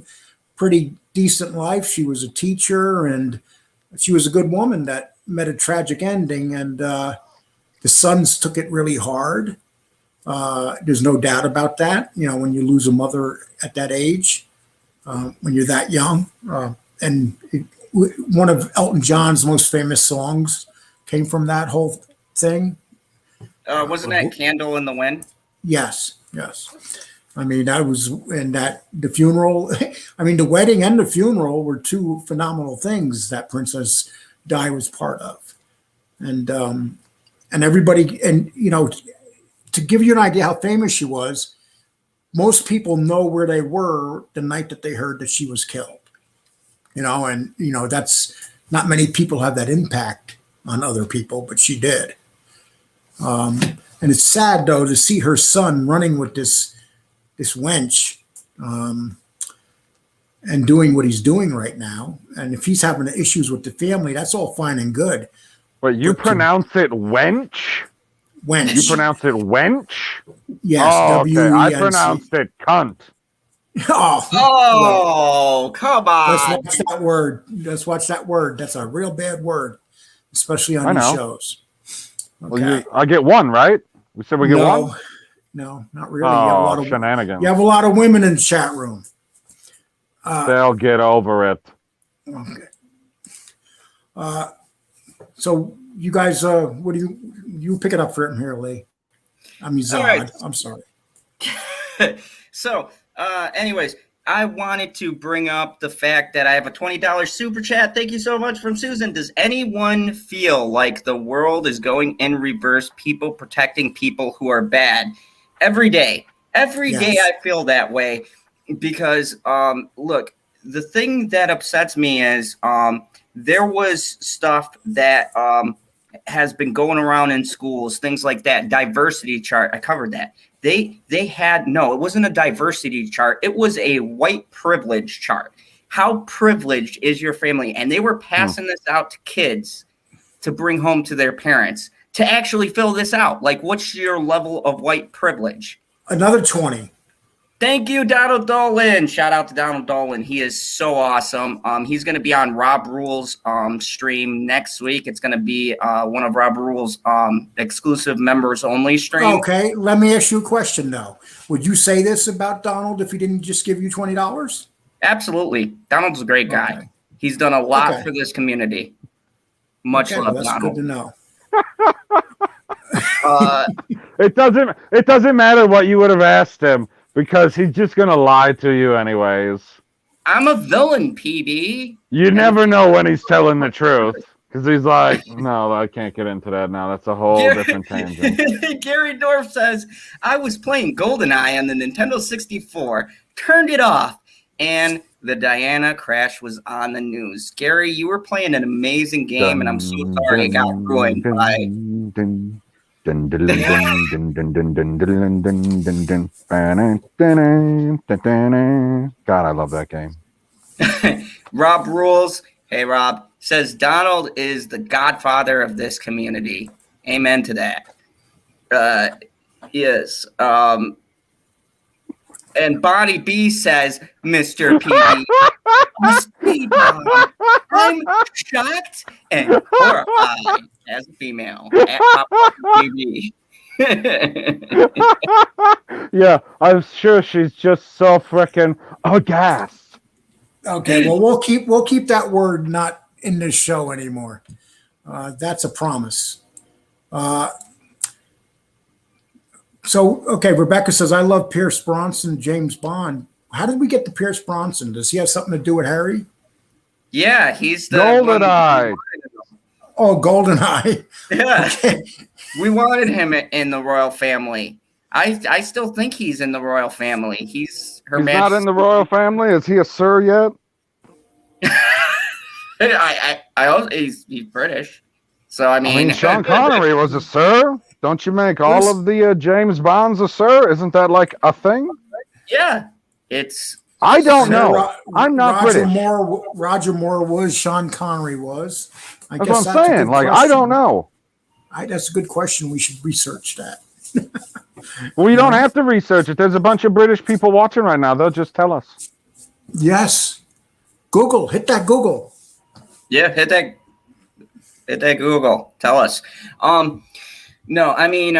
pretty decent life. She was a teacher, and she was a good woman that met a tragic ending, and the sons took it really hard. There's no doubt about that. You know, when you lose a mother at that age, when you're that young, one of Elton John's most famous songs came from that whole thing. Wasn't that Candle in the Wind? Yes. I mean, that was, and that the funeral, I mean, the wedding and the funeral were two phenomenal things that Princess Di was part of. And everybody, and, you know, to give you an idea how famous she was, most people know where they were the night that they heard that she was killed. You know, and, you know, that's not many people have that impact on other people, but she did. And it's sad, though, to see her son running with this wench and doing what he's doing right now. And if he's having issues with the family, that's all fine and good. But you pronounce it wench? Wench. You pronounce it wench? Yes. Oh, okay. W-E-N-C. I pronounced it cunt. Oh, come on. Let's watch that word. That's a real bad word, especially on these shows. Okay. Well, I get one, right? We said we get one? No, not really. Oh, shenanigans. You have a lot of women in the chat room. They'll get over it. Okay. So you guys, what do you pick it up for him here, Lee? I mean, Zod. Right. I'm sorry. So, anyways, I wanted to bring up the fact that I have a $20 super chat. Thank you so much from Susan. Does anyone feel like the world is going in reverse? People protecting people who are bad every day. Every day I feel that way because, look, the thing that upsets me is there was stuff that has been going around in schools, things like that. Diversity chart. I covered that. They had, no, it wasn't a diversity chart. It was a white privilege chart. How privileged is your family? And they were passing this out to kids to bring home to their parents. to actually fill this out? Like, what's your level of white privilege? Another 20. Thank you, Donald Dolan. Shout out to Donald Dolan. He is so awesome. He's going to be on Rob Rule's stream next week. It's going to be one of Rob Rule's exclusive members only stream. Okay, let me ask you a question though. Would you say this about Donald if he didn't just give you $20? Absolutely. Donald's a great guy. Okay. He's done a lot for this community. Much love, that's Donald. good to know. It doesn't matter what you would have asked him because he's just gonna lie to you anyways. I'm a villain, PB. You never know when he's telling the truth because he's like, no, I can't get into that now. That's a whole different tangent. Gary Dorff says, I was playing GoldenEye on the Nintendo 64, turned it off, and the Diana crash was on the news. Gary, you were playing an amazing game, and I'm so sorry it got ruined by... God, I love that game. Rob Rules, hey Rob, says Donald is the godfather of this community. Amen to that. Yes. And Bonnie B says, Mr. PB, I'm shocked and horrified as a female at PB. Yeah, I'm sure she's just so freaking aghast. Okay, well we'll keep that word not in this show anymore. That's a promise. So, okay, Rebecca says, I love Pierce Bronson, James Bond. How did we get to Pierce Bronson? Does he have something to do with Harry? Yeah, he's the GoldenEye. Oh, GoldenEye. Yeah, Okay. we wanted him in the royal family. I still think he's in the royal family. He's not in the royal family. Is he a sir yet? he's British. So I mean Sean Connery was a sir. Don't you make all of the James Bonds a sir? Isn't that like a thing? Yeah, it's. I don't know. I'm not Roger British. Roger Moore was. Sean Connery was. That's what I'm saying. Like, I don't know. That's a good question. We should research that. Well, you don't have to research it. There's a bunch of British people watching right now. They'll just tell us. Yes. Google. Hit that Google. Yeah, hit that Google. Tell us. No, I mean,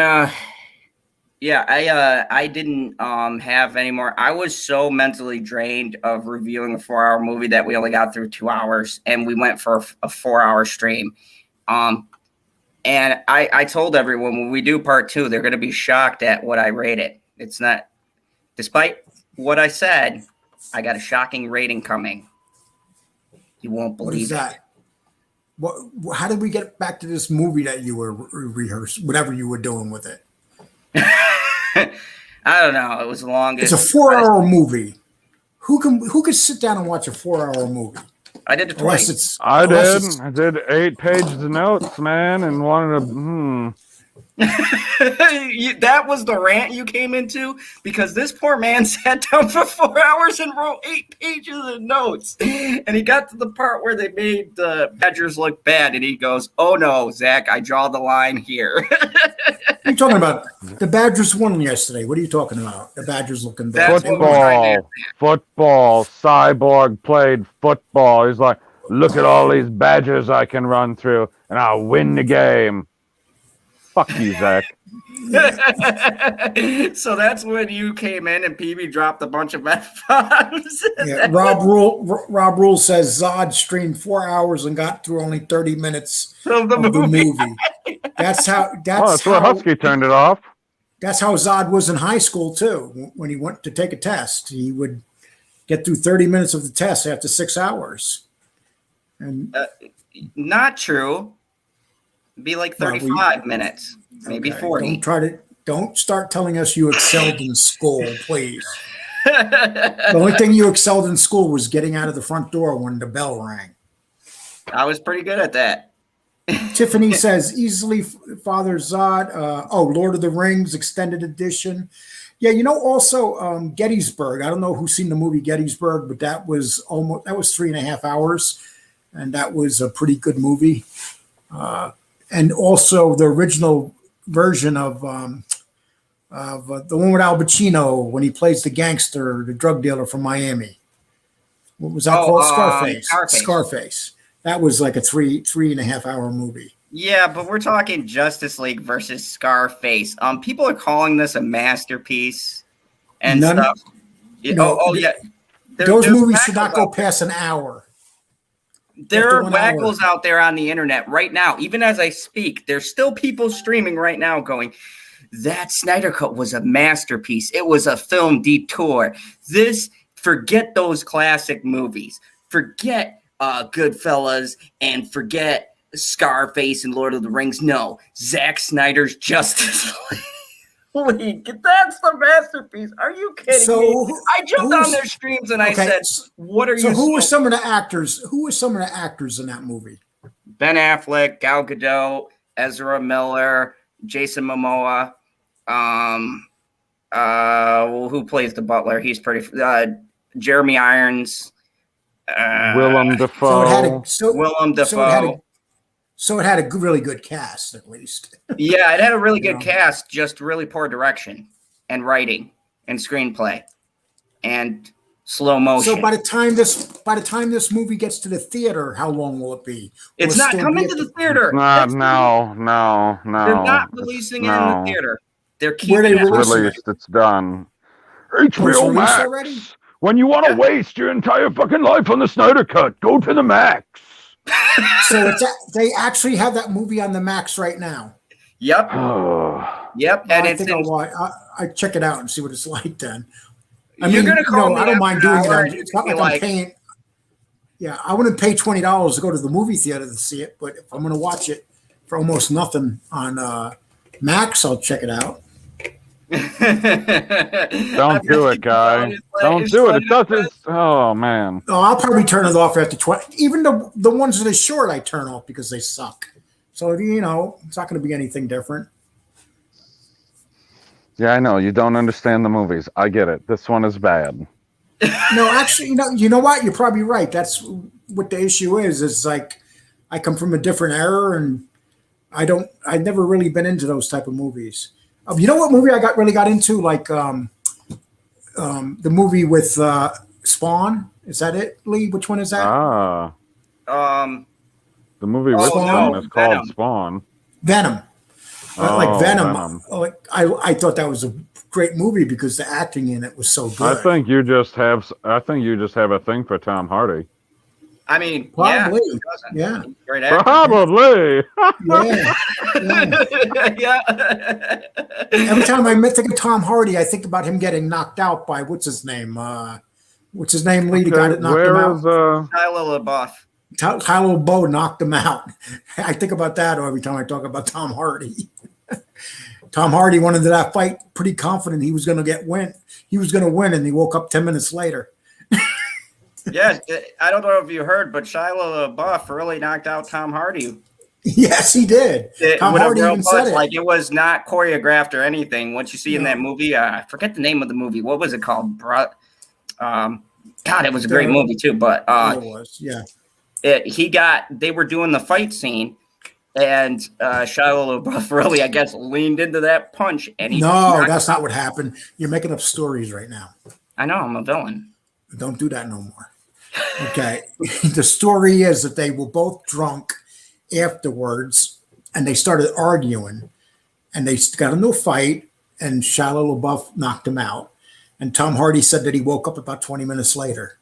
yeah, I didn't have any more. I was so mentally drained of reviewing a 4-hour movie that we only got through 2 hours, and we went for a 4-hour stream. And I told everyone when we do part 2, they're going to be shocked at what I rated. It's not, despite what I said, I got a shocking rating coming. You won't believe What is that? How did we get back to this movie that you were rehearsing, whatever you were doing with it? I don't know. It was the longest. It's a 4-hour movie. Who could sit down and watch a 4-hour movie? I did it twice. I did 8 pages of notes, man, and wanted to. That was the rant you came into because this poor man sat down for 4 hours and wrote 8 pages of notes, and he got to the part where they made the Badgers look bad, and he goes, "Oh no, Zach, I draw the line here." What are you talking about? The Badgers won yesterday. What are you talking about? The Badgers looking bad. Football. Cyborg played football. He's like, look at all these Badgers I can run through, and I'll win the game. Fuck you, Zach. So that's when you came in and PB dropped a bunch of F-bombs. Yeah, Rob Rule says Zod streamed 4 hours and got through only 30 minutes of the movie. That's where Husky turned it off. That's how Zod was in high school too. When he went to take a test, he would get through 30 minutes of the test after 6 hours. And not true. Be like 35 minutes, maybe 40. Don't start telling us you excelled in school, please. The only thing you excelled in school was getting out of the front door when the bell rang. I was pretty good at that. Tiffany says easily Father Zod. Lord of the Rings extended edition. Yeah, also Gettysburg. I don't know who's seen the movie Gettysburg, but that was 3.5 hours, and that was a pretty good movie. and also the original version of the one with Al Pacino when he plays the gangster, the drug dealer from Miami. What was that called? Scarface. Scarface. That was like a 3.5 hour movie. Yeah, but we're talking Justice League versus Scarface. People are calling this a masterpiece and stuff. Yeah. Those movies should not go past an hour. There are wackos out there on the internet right now. Even as I speak, there's still people streaming right now going, that Snyder Cut was a masterpiece. It was a film detour. Forget those classic movies. Forget Goodfellas and forget Scarface and Lord of the Rings. No, Zack Snyder's Justice League. That's the masterpiece. Are you kidding me? I jumped on their streams and I said, "What are you?" So who were some of the actors? Who were some of the actors in that movie? Ben Affleck, Gal Gadot, Ezra Miller, Jason Momoa. Who plays the butler? He's pretty. Jeremy Irons. Willem Dafoe. Willem Dafoe. So it had a really good cast, at least. Yeah, it had a really good cast, just really poor direction and writing and screenplay and slow motion. So by the time this movie gets to the theater, how long will it be? It's not coming to the theater. No. They're not releasing it in the theater. They're keeping it released. It's done. HBO Max. Already? When you want to waste your entire fucking life on the Snyder Cut, go to the Max. So they actually have that movie on the Max right now. Yep. Yep. And I check it out and see what it's like then. You're going to call me. I don't mind doing it. It's not like I'm paying. Yeah, I wouldn't pay $20 to go to the movie theater to see it, but if I'm going to watch it for almost nothing on Max, I'll check it out. Don't do it, guy. Don't do it. It doesn't. Oh man. Oh, I'll probably turn it off after 20. Even the ones that are short, I turn off because they suck. So it's not going to be anything different. Yeah, I know you don't understand the movies. I get it. This one is bad. No, actually, you know what? You're probably right. That's what the issue is. It's like I come from a different era, and I've never really been into those type of movies. You know what movie I really got into? Like the movie with Spawn. Is that it, Lee? Which one is that? The movie with Spawn is called Venom. Spawn. Venom. Like Venom. I thought that was a great movie because the acting in it was so good. I think you just have a thing for Tom Hardy. I mean, probably. Yeah. Probably. Yeah. Every time I think of Tom Hardy, I think about him getting knocked out by what's his name, Lee, the guy that knocked him out. Shia LaBeouf. Tyler LaBeouf knocked him out. I think about that every time I talk about Tom Hardy. Tom Hardy went into that fight pretty confident he was going to win. He was going to win, and he woke up 10 minutes later. Yeah, I don't know if you heard, but Shia LaBeouf really knocked out Tom Hardy. Yes, he did. Tom Hardy even said it. Like it was not choreographed or anything. What you see in that movie, I forget the name of the movie. What was it called? God, it was a great movie too. But it was, yeah. They were doing the fight scene, and Shia LaBeouf really, I guess, leaned into that punch. And that's not what happened. You're making up stories right now. I know, I'm a villain. Don't do that no more. Okay. The story is that they were both drunk afterwards, and they started arguing, and they got into a fight, and Shia LaBeouf knocked him out. And Tom Hardy said that he woke up about 20 minutes later.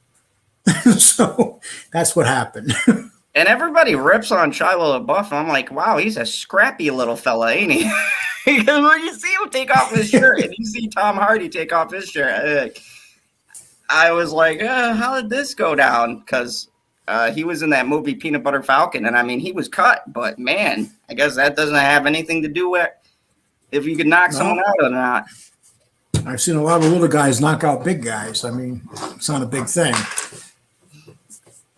So that's what happened. And everybody rips on Shia LaBeouf. I'm like, wow, he's a scrappy little fella, ain't he? Because when you see him take off his shirt and you see Tom Hardy take off his shirt, I was like, how did this go down? Because he was in that movie Peanut Butter Falcon, and I mean, he was cut, but man, I guess that doesn't have anything to do with if you could knock someone out or not. I've seen a lot of little guys knock out big guys. I mean, it's not a big thing.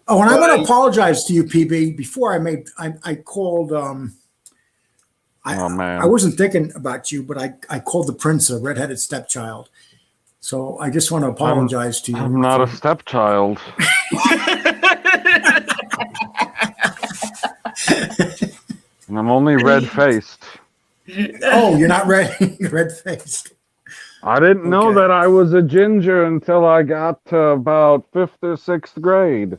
Oh, and I'm going to apologize to you, PB. Before I called. I wasn't thinking about you, but I called the prince a redheaded stepchild. So I just want to apologize to you. I'm not a stepchild. I'm only red-faced. Oh, you're not red-faced. I didn't know Okay. that I was a ginger until I got to about 5th or 6th grade.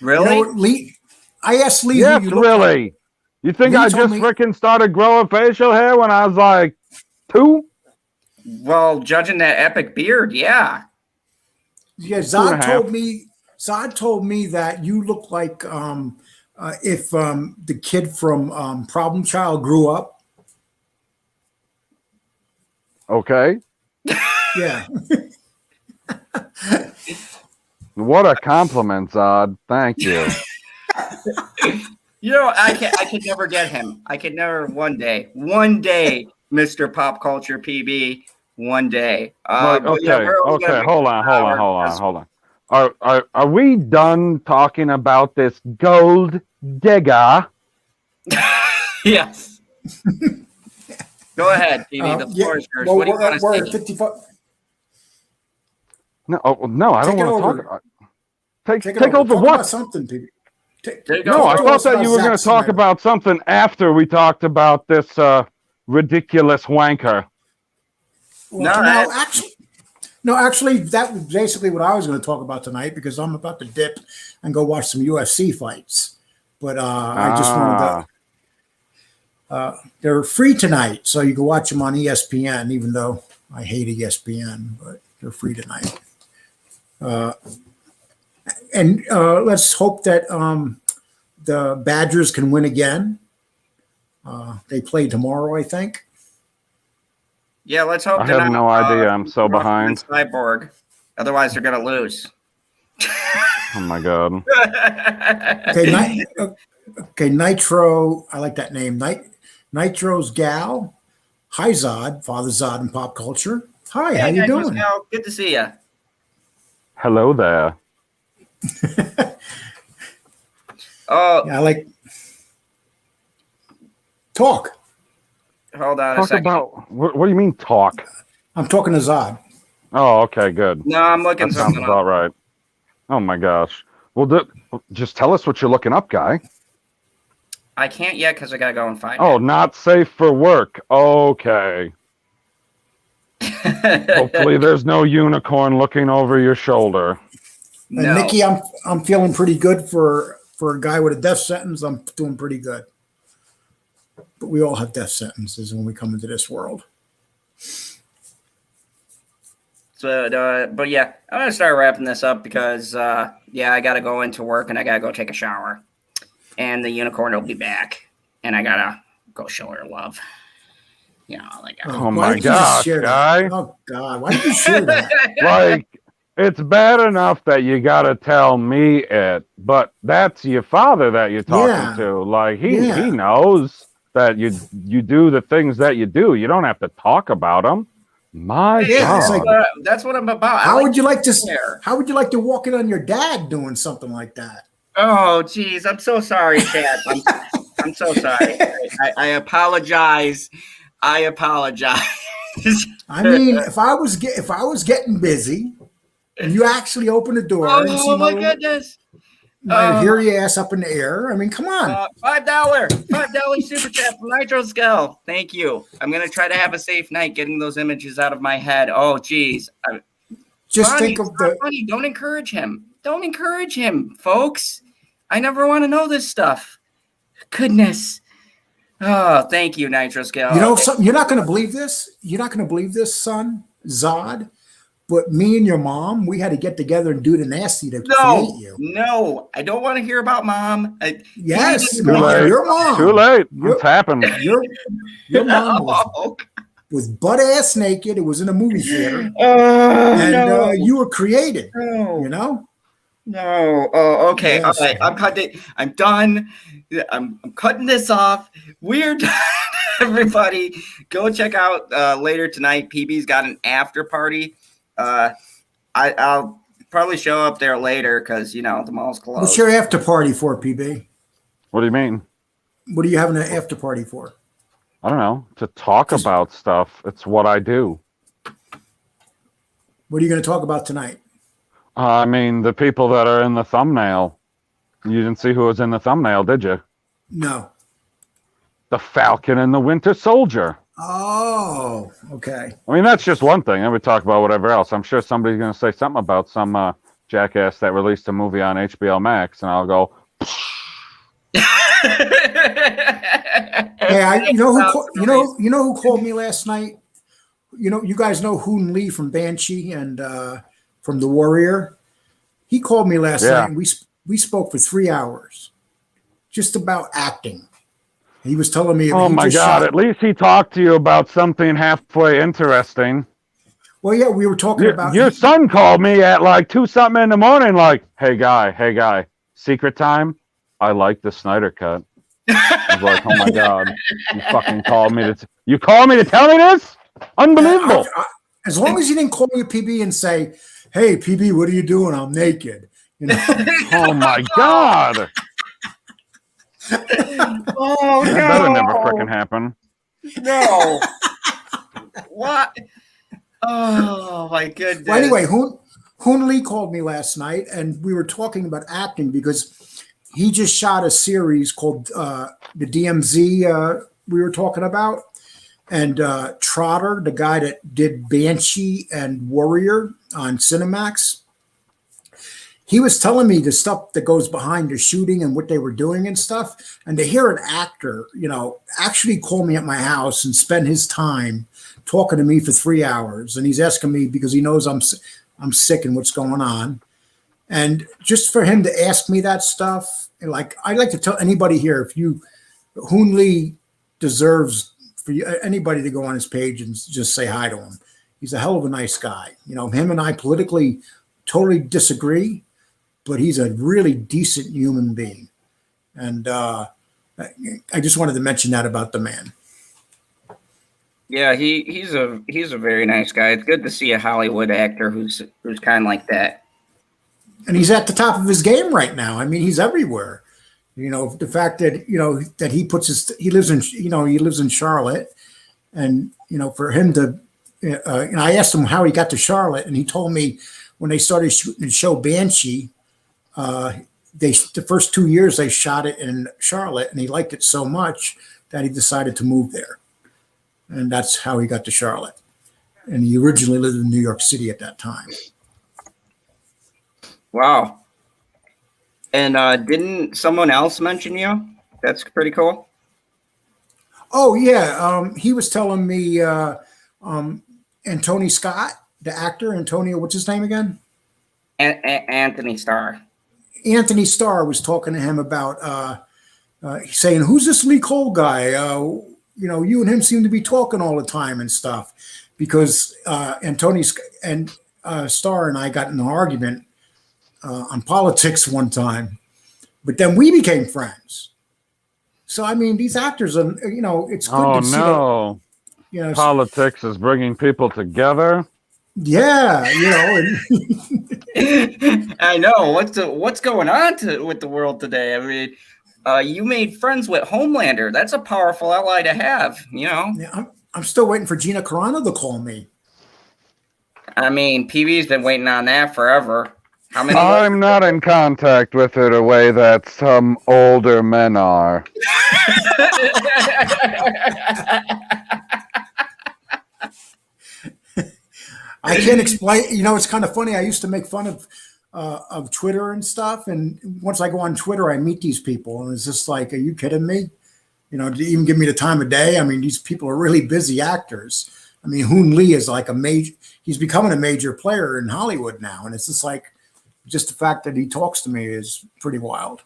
Really? You know, Lee, I asked Lee Yes, who you look like. really. You think Lee I told just me- freaking started growing facial hair when I was like 2? Well, judging that epic beard, yeah. Yeah, 2.5. Zod told me that you look like if the kid from Problem Child grew up. Okay. Yeah. What a compliment, Zod. Thank you. You know, I could never get him. I could never one day, Mr. Pop Culture PB, one day. Like, But yeah, okay, we're only gonna okay, make hold it on, an hold on, hour hold on, because- hold on. Are we done talking about this gold digger? Yes. Go ahead, PB. The floor is yours. Well, What do you want to we're say? at 55. No, no, I don't Take it want to over. talk. Take Take it over Talk what? about something, people. There you go. No, I Talk to thought us that about you were going to Zack talk Snyder. about something after we talked about this ridiculous wanker. Well, No, actually, that was basically what I was going to talk about tonight because I'm about to dip and go watch some UFC fights. But I just wanted to. They're free tonight, so you can watch them on ESPN. Even though I hate ESPN, but they're free tonight. And let's hope that the Badgers can win again. They play tomorrow, I think. yeah, let's hope I they're have not, no idea. I'm so behind. Cyborg. Otherwise, they're gonna lose. Oh my god. Okay, Nitro. I like that name. Nitro's gal. Hi, Zod, Father Zod in pop culture. Hi, how you Hey, doing? Pascal. Good to see you. Hello there. Oh, Yeah, I like talk. hold on a Talk second. about what do you mean talk? I'm talking to Zod. Oh, okay, good. No, I'm looking That sounds something about up. right. Oh my gosh. Well, just tell us what you're looking up, guy. I can't yet because I gotta go and find Oh, not safe for work. Okay. it. Hopefully, there's no unicorn looking over your shoulder. And No. Nikki, I'm feeling pretty good for a guy with a death sentence. I'm doing pretty good. But we all have death sentences when we come into this world. So, but yeah, I'm gonna start wrapping this up because yeah, I gotta go into work and I gotta go take a shower, and the unicorn will be back, and I gotta go show her love. You know, like Oh Why my did you just gosh, share guy. that? Oh God, why did you share that? Like, it's bad enough that you gotta tell me it, but that's your father that you're talking Yeah. to. Like, he Yeah. knows that you do the things that you do. You don't have to talk about them. My Yeah, it's God. like- that's what I'm about. How would you like to? share. How would you like to walk in on your dad doing something like that? Oh, geez, I'm so sorry, Chad. I'm so sorry. I apologize. I apologize. I mean, if I was getting busy, and you actually open the door and see Oh my goodness! my hairy ass up in the air, I mean, come on. $5 super chat from Nitro Skull. Thank you. I'm gonna try to have a safe night getting those images out of my head. Oh, geez. Just Bonnie, think of it's not the. funny. Don't encourage him. Don't encourage him, folks. I never want to know this stuff. Goodness. Oh, thank you, Nitro Scale. You know something? You're not going to believe this. You're not going to believe this, son, Zod. But me and your mom, we had to get together and do the nasty to create you. No, I don't want to hear about mom. Yes, Too late. your mom. Too late. Your- It's happened. Your mom was butt ass naked. It was in a movie theater, and you were created. No. You know. No. Oh, okay. Yes. All right. I'm cutting. I'm done. I'm cutting this off. We're done. Everybody, go check out later tonight. PB's got an after party. I'll probably show up there later because the mall's closed. What's your after party for, PB? What do you mean? What are you having an after party for? I don't know. To talk about stuff. It's what I do. What are you going to talk about tonight? I mean, the people that are in the thumbnail. You didn't see who was in the thumbnail, did you? No. The Falcon and the Winter Soldier. Oh, okay. I mean, that's just one thing. I would talk about whatever else. I'm sure somebody's going to say something about some jackass that released a movie on HBO Max, and I'll go. Hey, you know who called me last night? You know, you guys know Hoon Lee from Banshee and from The Warrior. He called me last night, and we spoke for 3 hours, just about acting. He was telling me. Oh my God! At least he talked to you about something halfway interesting. Well, yeah, we were talking about. Your son called me at like 2-something in the morning, like, "Hey guy, secret time. I like the Snyder cut." I was like, "Oh my God! You fucking called me you called me to tell me this? Unbelievable!" As long as you didn't call me PB and say, "Hey PB, what are you doing? I'm naked." You know? Oh my God! Oh no! That'll never frickin' happen. No. What? Oh my goodness. Well, anyway, Hoon Lee called me last night, and we were talking about acting because he just shot a series called the DMZ we were talking about. And Trotter, the guy that did Banshee and Warrior on Cinemax, he was telling me the stuff that goes behind the shooting and what they were doing and stuff. And to hear an actor, you know, actually call me at my house and spend his time talking to me for 3 hours, and he's asking me because he knows I'm sick and what's going on, and just for him to ask me that stuff, like I'd like to tell anybody here, if Hoon Lee deserves for anybody to go on his page and just say hi to him. He's a hell of a nice guy. You know, him and I politically totally disagree, but he's a really decent human being. And I just wanted to mention that about the man. Yeah, he's a very nice guy. It's good to see a Hollywood actor who's kind of like that. And he's at the top of his game right now. I mean, he's everywhere. You know, the fact that, you know, that he lives in Charlotte, and, you know, for him to, and I asked him how he got to Charlotte, and he told me when they started shooting the show Banshee, the first 2 years they shot it in Charlotte, and he liked it so much that he decided to move there. And that's how he got to Charlotte. And he originally lived in New York City at that time. Wow. And didn't someone else mention you? That's pretty cool. Oh, yeah. He was telling me Anthony Scott, the actor, Antonio, what's his name again? Anthony Starr. Anthony Starr was talking to him about saying, "Who's this Lee Cole guy? You know, you and him seem to be talking all the time and stuff," because Anthony and Starr and I got in an argument on politics one time, but then we became friends. So, I mean, these actors are, you know, it's good to see. Oh, no. You know, politics is bringing people together. Yeah, you know. And I know. What's going on with the world today? I mean, you made friends with Homelander. That's a powerful ally to have, you know. Yeah, I'm still waiting for Gina Carano to call me. I mean, PB's been waiting on that forever. How many? I'm not in contact with her the way that some older men are. I can't explain. You know, it's kind of funny. I used to make fun of Twitter and stuff, and once I go on Twitter, I meet these people, and it's just like, are you kidding me? You know, to even give me the time of day. I mean, these people are really busy actors. I mean, Hoon Lee is like he's becoming a major player in Hollywood now, and it's just like, just the fact that he talks to me is pretty wild.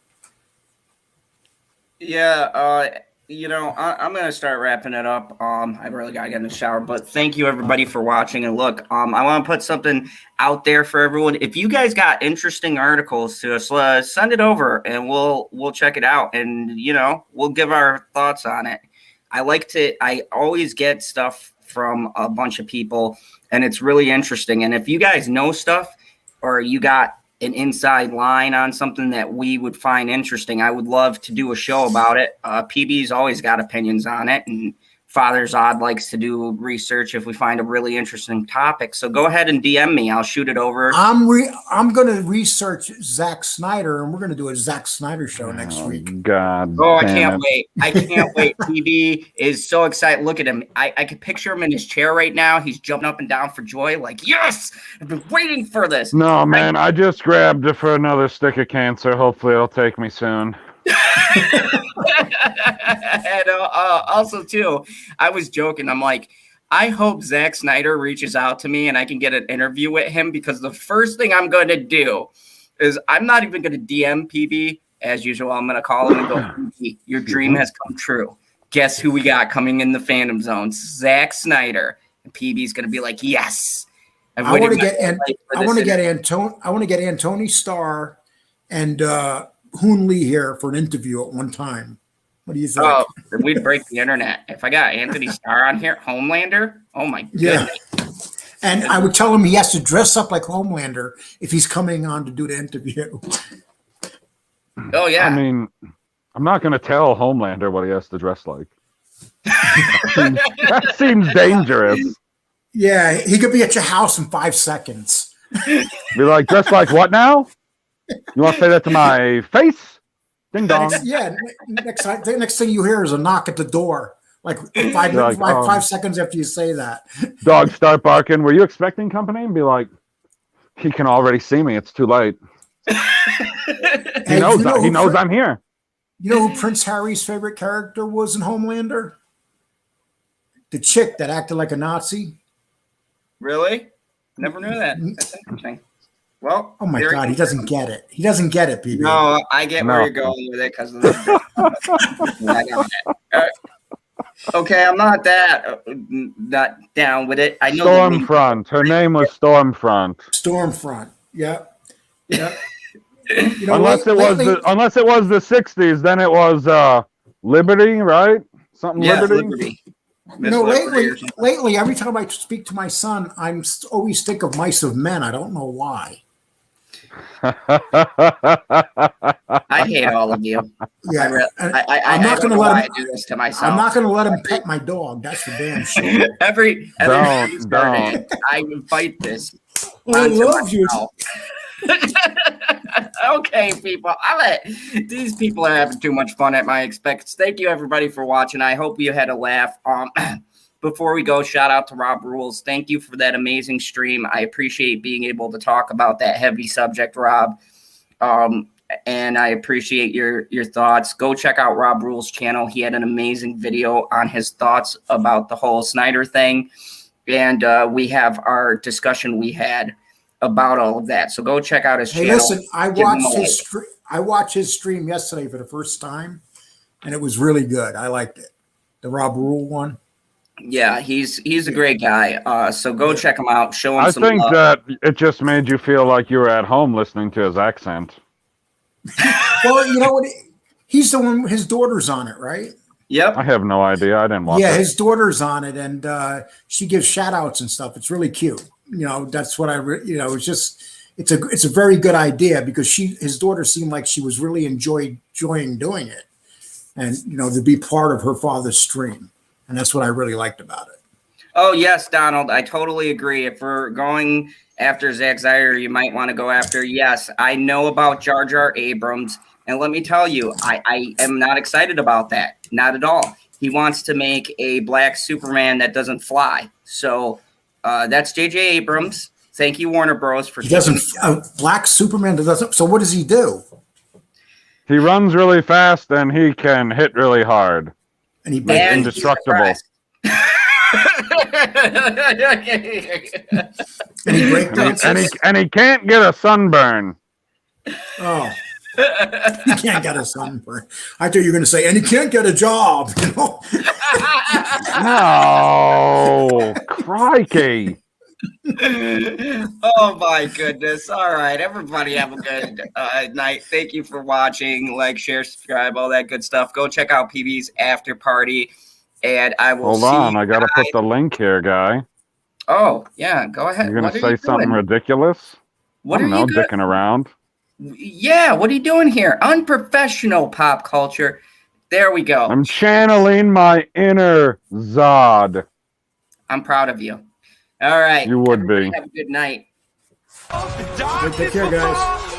Yeah, you know, I'm gonna start wrapping it up. I really gotta get in the shower, but thank you everybody for watching. And look, I want to put something out there for everyone. If you guys got interesting articles to us, send it over, and we'll check it out, and you know, we'll give our thoughts on it. I always get stuff from a bunch of people, and it's really interesting. And if you guys know stuff, or you got an inside line on something that we would find interesting, I would love to do a show about it. PB's always got opinions on it, and Father Zod likes to do research if we find a really interesting topic. So go ahead and DM me. I'll shoot it over. I'm going to research Zack Snyder, and we're going to do a Zack Snyder show next week. God. Oh, I can't wait. I can't wait. PB is so excited. Look at him. I can picture him in his chair right now. He's jumping up and down for joy. Like, yes, I've been waiting for this. No, man, I just grabbed it for another stick of cancer. Hopefully it'll take me soon. And also, too, I was joking. I'm like, I hope Zack Snyder reaches out to me and I can get an interview with him, because the first thing I'm going to do is I'm not even going to DM PB. As usual, I'm going to call him and go, PB, your dream has come true. Guess who we got coming in the Fandom Zone? Zack Snyder. And PB's going to be like, yes. I want to get Antony Starr and Hoon Lee here for an interview at one time. What do you think? Oh, we'd break the internet. If I got Anthony Starr on here, Homelander, oh my goodness. Yeah. And I would tell him he has to dress up like Homelander if he's coming on to do the interview. Oh, yeah. I mean, I'm not going to tell Homelander what he has to dress like. That seems dangerous. Yeah, he could be at your house in 5 seconds. Be like, dressed like what now? You want to say that to my face? Ding dong. Yeah, next thing you hear is a knock at the door. Like 5 seconds after you say that. Dogs start barking. Were you expecting company? And be like, he can already see me. It's too late. He knows I'm here. You know who Prince Harry's favorite character was in Homelander? The chick that acted like a Nazi. Really? Never knew that. That's interesting. Well, oh my God, he doesn't get it. He doesn't get it, PB. No, I get where you're going with it because of the. I got it. Okay, I'm not down with it. I know Stormfront. Her name was Stormfront. Stormfront. Yeah. Yeah. Unless it was the 60s, then it was Liberty, right? Something Liberty. Lately, every time I speak to my son, I'm always think of Mice of Men. I don't know why. I hate all of you. Yeah, I'm not going to let him do this to myself. I'm not going to let him pet my dog. That's for damn sure. every don't. I fight this. I love you. Okay, people. These people are having too much fun at my expense. Thank you, everybody, for watching. I hope you had a laugh. Before we go, shout out to Rob Rules. Thank you for that amazing stream. I appreciate being able to talk about that heavy subject, Rob. And I appreciate your thoughts. Go check out Rob Rules' channel. He had an amazing video on his thoughts about the whole Snyder thing. And we have our discussion we had about all of that. So go check out his channel. Hey, listen, I watched his stream yesterday for the first time, and it was really good. I liked it. The Rob Rule one. Yeah, he's a great guy. So go check him out. Show him some love. I think that it just made you feel like you were at home listening to his accent. Well, you know what? He's the one. His daughter's on it, right? Yep. I have no idea. I didn't watch it. Yeah, his daughter's on it, and she gives shout outs and stuff. It's really cute. You know, that's what it's just, it's a very good idea because his daughter seemed like she was really enjoying doing it, and to be part of her father's stream, and that's what I really liked about it. Oh yes, Donald, I totally agree. If we're going after Zack Snyder, you might want to go after. Yes, I know about Jar Jar Abrams, and let me tell you, I am not excited about that. Not at all. He wants to make a black Superman that doesn't fly. So. That's J.J. Abrams. Thank you, Warner Bros. For black Superman that doesn't. So what does he do? He runs really fast and he can hit really hard. And he's indestructible. and he can't get a sunburn. Oh. He can't get a sunburn. I thought you were going to say, and he can't get a job. No, crikey. Oh my goodness. All right, everybody have a good night. Thank you for watching. Like, share, subscribe, all that good stuff. Go check out PB's after party, and I will Hold on, I gotta put the link here, guy. Oh yeah, go ahead. You're gonna say something ridiculous? What I don't know, dicking around. Yeah, what are you doing here? Unprofessional pop culture. There we go. I'm channeling my inner Zod. I'm proud of you. All right. You would Everybody be. have a good night. Take care, guys.